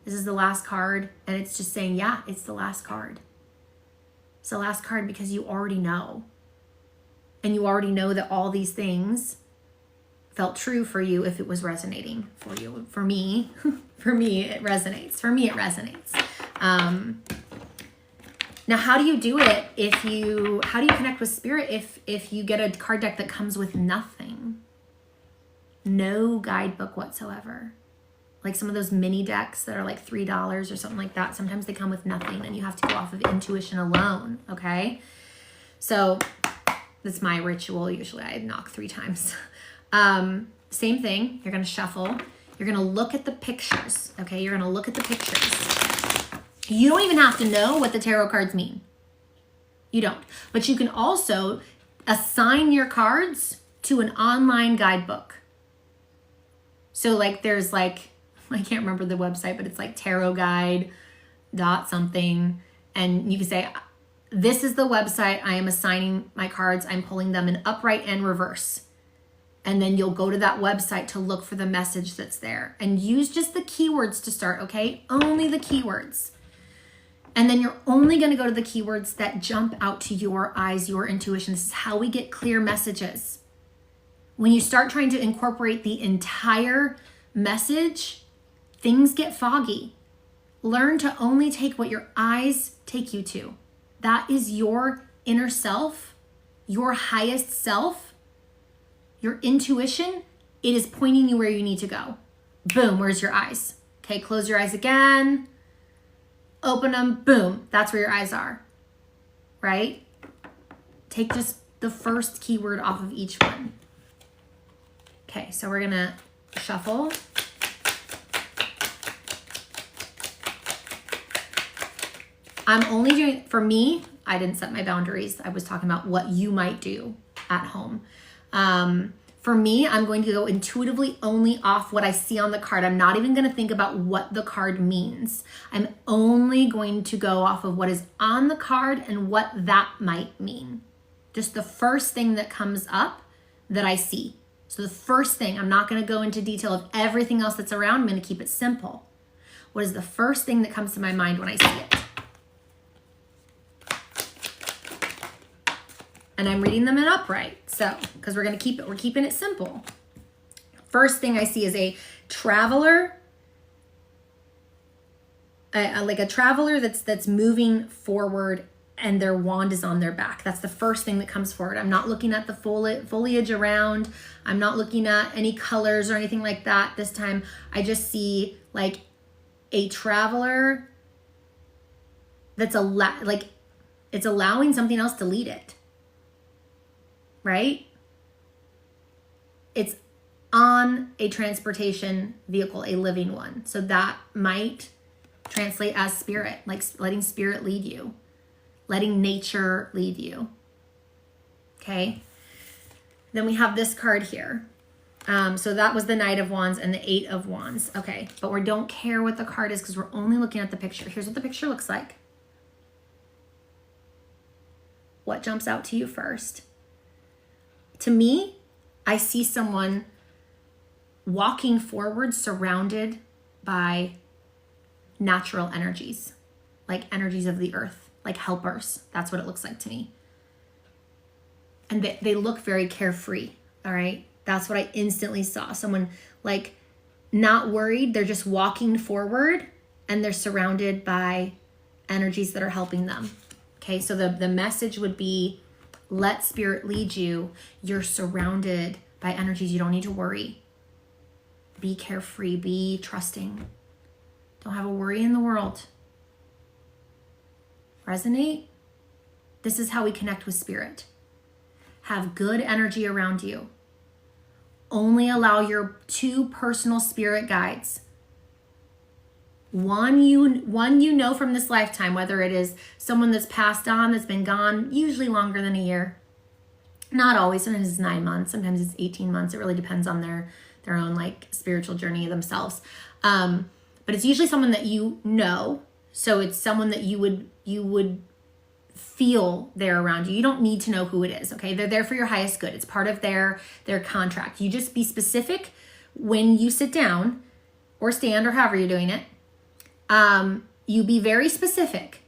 This is the last card. And it's just saying, yeah, it's the last card. It's the last card because you already know. And you already know that all these things felt true for you if it was resonating for you. For me, it resonates. For me, it resonates. Now, how do you do it how do you connect with spirit if you get a card deck that comes with nothing? No guidebook whatsoever. Like some of those mini decks that are like $3 or something like that. Sometimes they come with nothing and you have to go off of intuition alone, okay? So that's my ritual. Usually I knock 3 times. Same thing. You're going to shuffle. You're going to look at the pictures, okay? You're going to look at the pictures. You don't even have to know what the tarot cards mean. You don't. But you can also assign your cards to an online guidebook. So like there's like, I can't remember the website, but it's like tarot guide dot something. And you can say, this is the website I am assigning my cards. I'm pulling them in upright and reverse. And then you'll go to that website to look for the message that's there. And use just the keywords to start, okay? Only the keywords. And then you're only going to go to the keywords that jump out to your eyes, your intuition. This is how we get clear messages. When you start trying to incorporate the entire message, things get foggy. Learn to only take what your eyes take you to. That is your inner self, your highest self, your intuition. It is pointing you where you need to go. Boom, where's your eyes? Okay, close your eyes again. Open them, boom, that's where your eyes are, right? Take just the first keyword off of each one. Okay, so we're gonna shuffle. I'm only doing, for me, I didn't set my boundaries. I was talking about what you might do at home. For me, I'm going to go intuitively only off what I see on the card. I'm not even going to think about what the card means. I'm only going to go off of what is on the card and what that might mean. Just the first thing that comes up that I see. So the first thing, I'm not going to go into detail of everything else that's around. I'm going to keep it simple. What is the first thing that comes to my mind when I see it? And I'm reading them in upright. So, because we're keeping it simple. First thing I see is a traveler, like a traveler that's moving forward and their wand is on their back. That's the first thing that comes forward. I'm not looking at the foliage around. I'm not looking at any colors or anything like that this time. I just see like a traveler that's it's allowing something else to lead it. Right? It's on a transportation vehicle, a living one. So that might translate as spirit, like letting spirit lead you. letting nature lead you. Okay. Then we have this card here. So that was the Knight of Wands and the Eight of Wands. Okay. But we don't care what the card is because we're only looking at the picture. Here's what the picture looks like. What jumps out to you first? To me, I see someone walking forward surrounded by natural energies, like energies of the earth, like helpers. That's what it looks like to me. And they look very carefree, all right? That's what I instantly saw. Someone like not worried. They're just walking forward and they're surrounded by energies that are helping them. Okay, so the message would be, let spirit lead you. You're surrounded by energies. You don't need to worry. Be carefree. Be trusting. Don't have a worry in the world. Resonate? This is how we connect with spirit. Have good energy around you. Only allow your 2 personal spirit guides. One you know from this lifetime, whether it is someone that's passed on, that's been gone, usually longer than a year. Not always. Sometimes it's 9 months. Sometimes it's 18 months. It really depends on their own like spiritual journey themselves. But it's usually someone that you know. So it's someone that you would feel they're around you. You don't need to know who it is, okay? They're there for your highest good. It's part of their contract. You just be specific when you sit down or stand or however you're doing it. You be very specific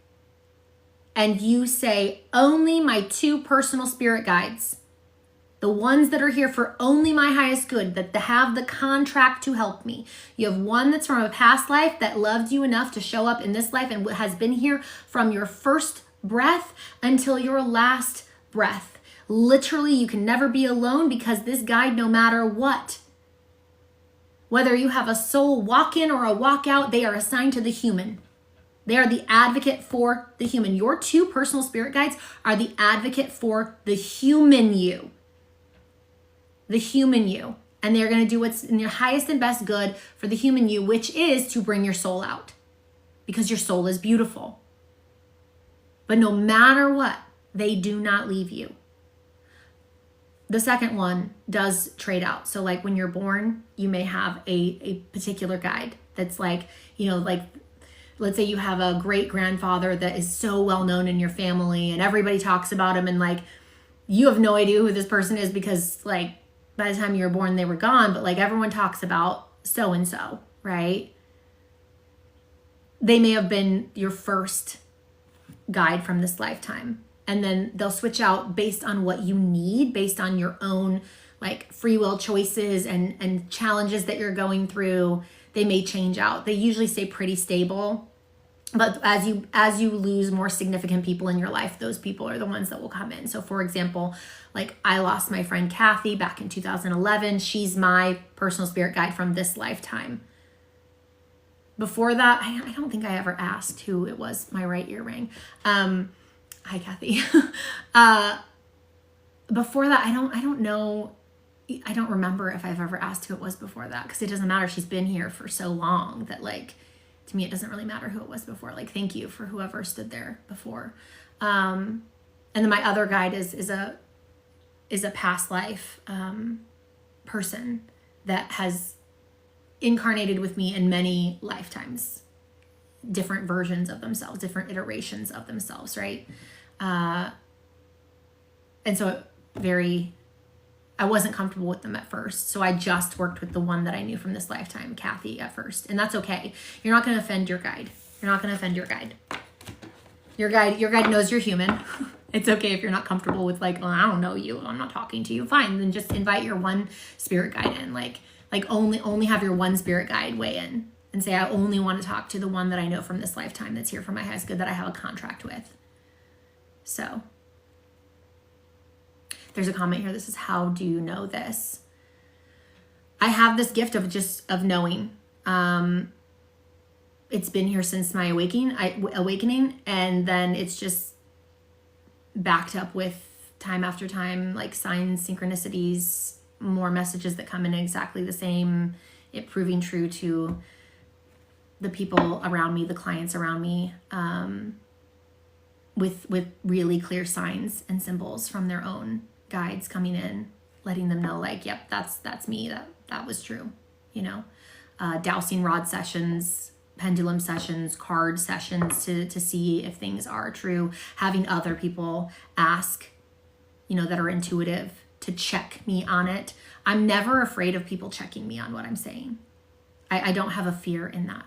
and you say, only my 2 personal spirit guides, the ones that are here for only my highest good, that have the contract to help me. You have one that's from a past life that loved you enough to show up in this life and has been here from your first breath until your last breath. Literally, you can never be alone because this guide, no matter what, whether you have a soul walk in or a walk out, they are assigned to the human. They are the advocate for the human. Your 2 personal spirit guides are the advocate for the human you. The human you. And they're going to do what's in your highest and best good for the human you, which is to bring your soul out. Because your soul is beautiful. But no matter what, they do not leave you. The second one does trade out. So like when you're born, you may have a particular guide that's like, like let's say you have a great grandfather that is so well known in your family and everybody talks about him and like you have no idea who this person is because like by the time you were born, they were gone, but like everyone talks about so-and-so, right? They may have been your first guide from this lifetime. And then they'll switch out based on what you need, based on your own like free will choices and challenges that you're going through. They may change out. They usually stay pretty stable. But as you lose more significant people in your life, those people are the ones that will come in. So for example, like I lost my friend Kathy back in 2011. She's my personal spirit guide from this lifetime. Before that, I don't think I ever asked who it was my right ear rang. Hi, Kathy. Before that, I don't know. I don't remember if I've ever asked who it was before that because it doesn't matter. She's been here for so long that like, to me, it doesn't really matter who it was before. Like, thank you for whoever stood there before. And then my other guide is a past life person that has incarnated with me in many lifetimes, different versions of themselves, different iterations of themselves, right? And so I wasn't comfortable with them at first. So I just worked with the one that I knew from this lifetime, Kathy, at first. And that's okay. You're not going to offend your guide. You're not going to offend your guide. Your guide knows you're human. It's okay if you're not comfortable with like, oh, I don't know you. I'm not talking to you. Fine. Then just invite your one spirit guide in. Like only have your one spirit guide weigh in and say, I only want to talk to the one that I know from this lifetime that's here for my highest good that I have a contract with. So there's a comment here. This is, how do you know this? I have this gift of knowing. It's been here since my awakening, and then it's just backed up with time after time, like signs, synchronicities, more messages that come in exactly the same, it proving true to the people around me, the clients around me. with really clear signs and symbols from their own guides coming in, letting them know like, yep, that's me, that was true, you know. Dowsing rod sessions, pendulum sessions, card sessions to see if things are true, having other people ask, you know, that are intuitive, to check me on it. I'm never afraid of people checking me on what I'm saying. I don't have a fear in that.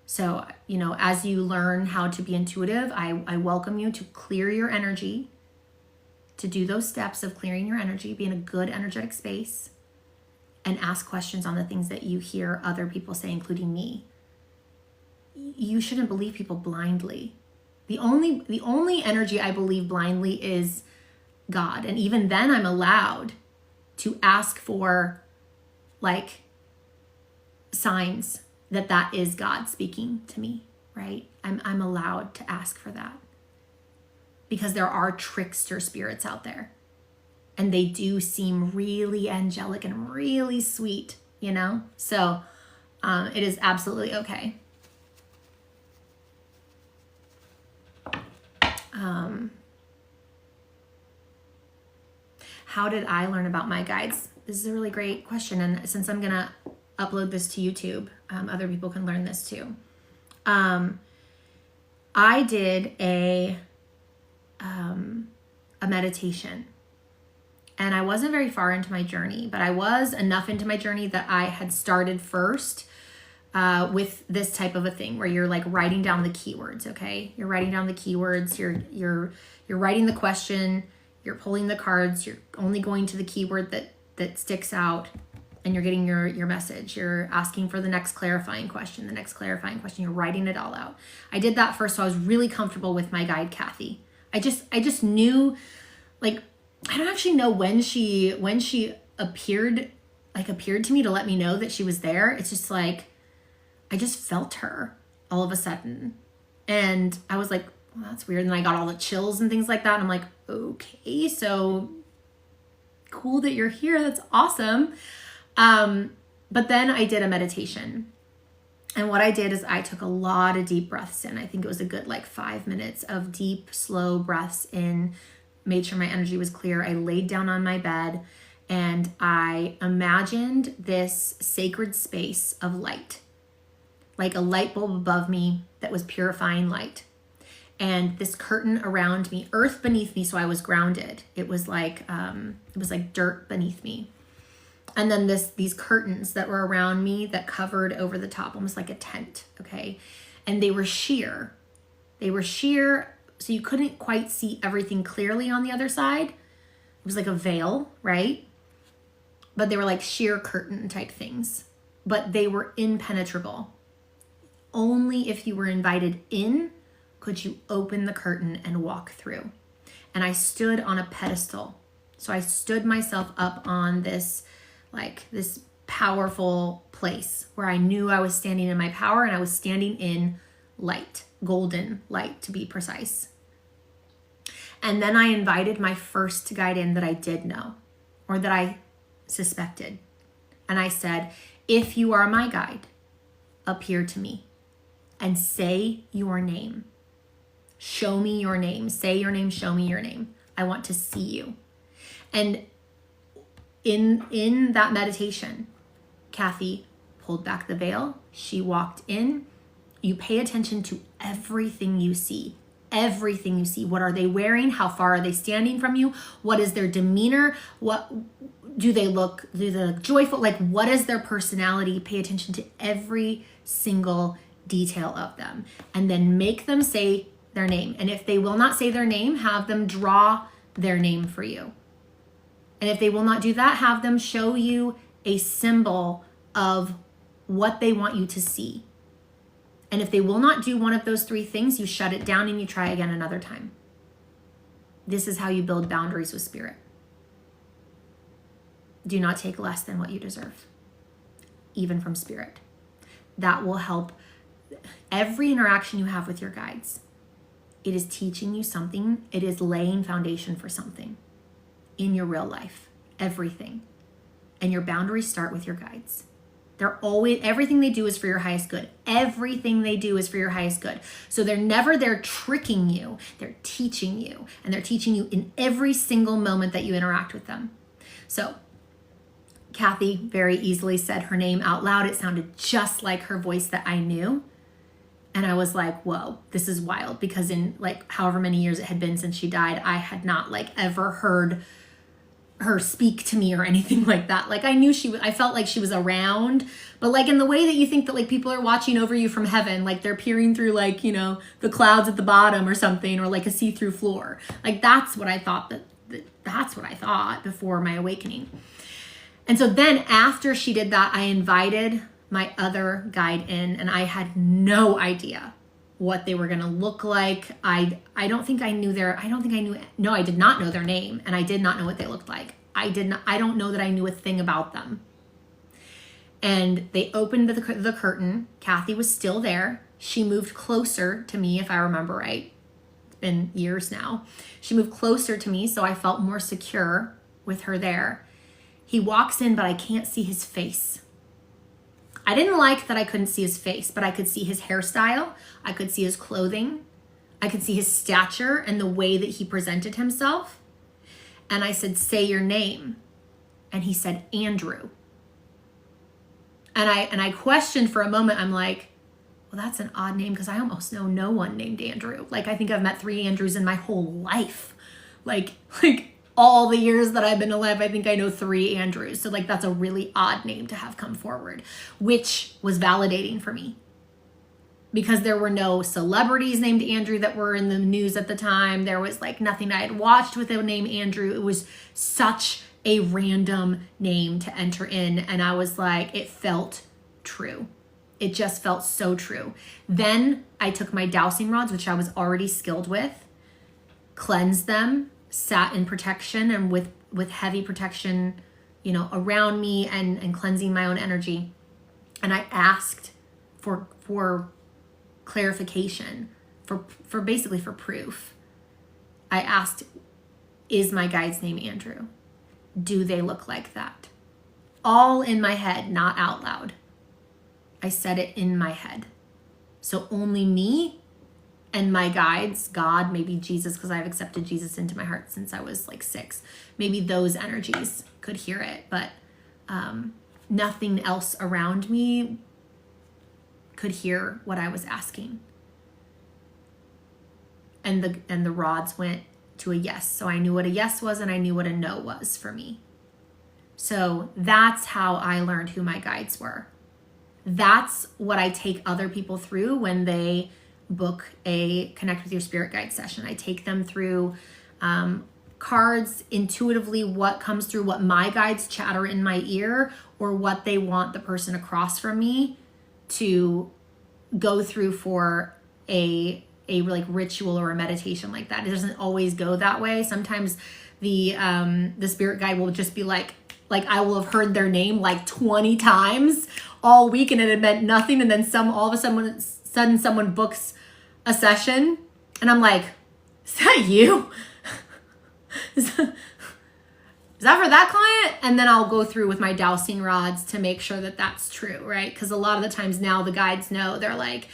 So, you know, as you learn how to be intuitive, I welcome you to clear your energy, to do those steps of clearing your energy, be in a good energetic space, and ask questions on the things that you hear other people say, including me. You shouldn't believe people blindly. The only energy I believe blindly is God. And even then I'm allowed to ask for like signs that is God speaking to me, right? I'm allowed to ask for that, because there are trickster spirits out there, and they do seem really angelic and really sweet, you know? So it is absolutely okay. How did I learn about my guides? This is a really great question. And since I'm going to upload this to YouTube, other people can learn this too. I did a meditation, and I wasn't very far into my journey, but I was enough into my journey that I had started first with this type of a thing where you're like writing down the keywords. Okay. You're writing down the keywords. You're writing the question, you're pulling the cards, you're only going to the keyword that sticks out, and you're getting your message. You're asking for the next clarifying question, you're writing it all out. I did that first, so I was really comfortable with my guide, Kathy. I just knew, like, I don't actually know when she appeared to me to let me know that she was there. It's just like, I just felt her all of a sudden. And I was like, well, that's weird. And I got all the chills and things like that. And I'm like, okay, so cool that you're here. That's awesome. But then I did a meditation. And what I did is I took a lot of deep breaths in. I think it was a good like 5 minutes of deep, slow breaths in, made sure my energy was clear. I laid down on my bed and I imagined this sacred space of light, like a light bulb above me that was purifying light. And this curtain around me, earth beneath me, so I was grounded. It was like dirt beneath me. And then these curtains that were around me that covered over the top, almost like a tent, okay? And they were sheer. So you couldn't quite see everything clearly on the other side. It was like a veil, right? But they were like sheer curtain type things. But they were impenetrable. Only if you were invited in could you open the curtain and walk through. And I stood on a pedestal. So I stood myself up on this powerful place where I knew I was standing in my power, and I was standing in light, golden light to be precise. And then I invited my first guide in that I did know, or that I suspected. And I said, if you are my guide, appear to me and say your name. Show me your name. Say your name. Show me your name. I want to see you. And in that meditation, Kathy pulled back the veil. She walked in. You pay attention to everything you see. Everything you see. What are they wearing? How far are they standing from you? What is their demeanor? What do they look joyful? Like, what is their personality? Pay attention to every single detail of them. And then make them say their name. And if they will not say their name, have them draw their name for you. And if they will not do that, have them show you a symbol of what they want you to see. And if they will not do one of those three things, you shut it down and you try again another time. This is how you build boundaries with spirit. Do not take less than what you deserve, even from spirit. That will help every interaction you have with your guides. It is teaching you something. It is laying foundation for something in your real life, everything. And your boundaries start with your guides. They're always, everything they do is for your highest good. Everything they do is for your highest good. So they're never there tricking you. They're teaching you. And they're teaching you in every single moment that you interact with them. So Kathy very easily said her name out loud. It sounded just like her voice that I knew. And I was like, whoa, this is wild, because in like however many years it had been since she died, I had not like ever heard her speak to me or anything like that. Like I knew I felt like she was around, but like in the way that you think that like people are watching over you from heaven, like they're peering through like, you know, the clouds at the bottom or something, or like a see-through floor. Like that's what I thought that's what I thought before my awakening. And so then after she did that, I invited my other guide in, and I had no idea what they were going to look like. I did not know their name, and I did not know what they looked like. I don't know that I knew a thing about them. And they opened the curtain. Kathy was still there. She moved closer to me, if I remember right. It's been years now. She moved closer to me, so I felt more secure with her there. He walks in, but I can't see his face. I didn't like that I couldn't see his face, but I could see his hairstyle. I could see his clothing. I could see his stature and the way that he presented himself. And I said, say your name. And he said, Andrew. And I questioned for a moment. I'm like, well, that's an odd name, because I almost know no one named Andrew. Like, I think I've met 3 Andrews in my whole life. Like all the years that I've been alive, I think I know 3 Andrews. So like, that's a really odd name to have come forward, which was validating for me, because there were no celebrities named Andrew that were in the news at the time. There was like nothing I had watched with the name Andrew. It was such a random name to enter in. And I was like, it felt true. It just felt so true. Then I took my dowsing rods, which I was already skilled with, cleansed them, sat in protection and with heavy protection, you know, around me and cleansing my own energy. And I asked for clarification, for basically for proof. I asked, is my guide's name Andrew? Do they look like that? All in my head, not out loud. I said it in my head. So only me and my guides, God, maybe Jesus, because I've accepted Jesus into my heart since I was like 6. Maybe those energies could hear it, but nothing else around me could hear what I was asking. And the rods went to a yes. So I knew what a yes was, and I knew what a no was for me. So that's how I learned who my guides were. That's what I take other people through when they book a Connect with Your Spirit Guide session. I take them through cards, intuitively what comes through, what my guides chatter in my ear, or what they want the person across from me to go through for a like ritual or a meditation like that. It doesn't always go that way. Sometimes the spirit guide will just be like I will have heard their name like 20 times all week, and it had meant nothing, and then all of a sudden someone books a session, and I'm like, is that you? Is that for that client? And then I'll go through with my dowsing rods to make sure that that's true, right? Because a lot of the times now the guides know. They're like,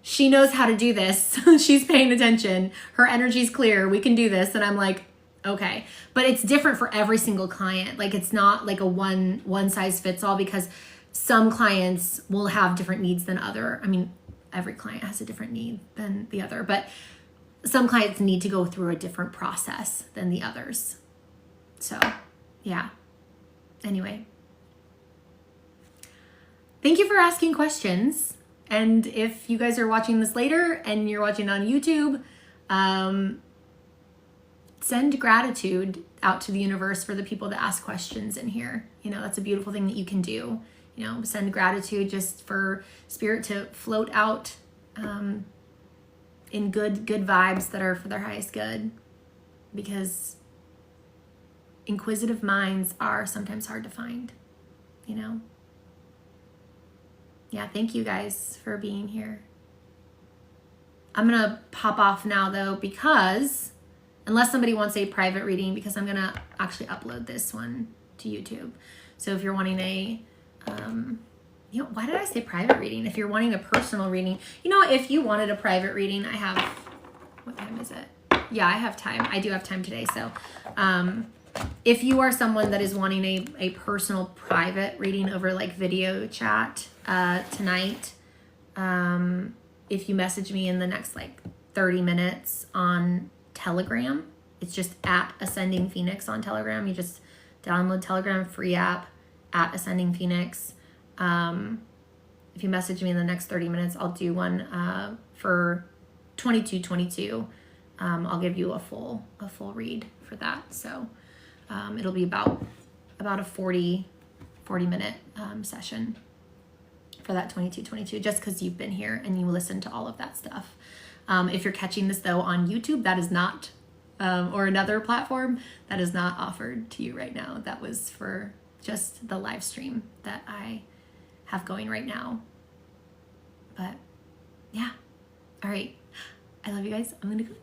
she knows how to do this. She's paying attention. Her energy's clear. We can do this. And I'm like, okay. But it's different for every single client. Like, it's not like a one size fits all, because some clients will have different needs than other. I mean, every client has a different need than the other, but some clients need to go through a different process than the others. So, yeah. Anyway, thank you for asking questions. And if you guys are watching this later and you're watching on YouTube, send gratitude out to the universe for the people that ask questions in here. You know, that's a beautiful thing that you can do. You know, send gratitude just for spirit to float out in good vibes that are for their highest good, because inquisitive minds are sometimes hard to find, you know? Yeah, thank you guys for being here. I'm going to pop off now, though, because unless somebody wants a private reading, because I'm going to actually upload this one to YouTube. So if you're wanting a You know, why did I say private reading? If you're wanting a personal reading, you know, if you wanted a private reading, I have, what time is it? Yeah, I have time. I do have time today. So, if you are someone that is wanting a personal private reading over like video chat, tonight, if you message me in the next like 30 minutes on Telegram, it's just at Ascending Phoenix on Telegram. You just download Telegram, free app, at Ascending Phoenix. If you message me in the next 30 minutes, I'll do one for 2222. I'll give you a full read for that. So it'll be about a 40 minute session for that 2222, just because you've been here and you listen to all of that stuff. If you're catching this though on YouTube, that is not, or another platform, that is not offered to you right now. That was for just the live stream that I have going right now. But yeah, all right. I love you guys. I'm gonna go.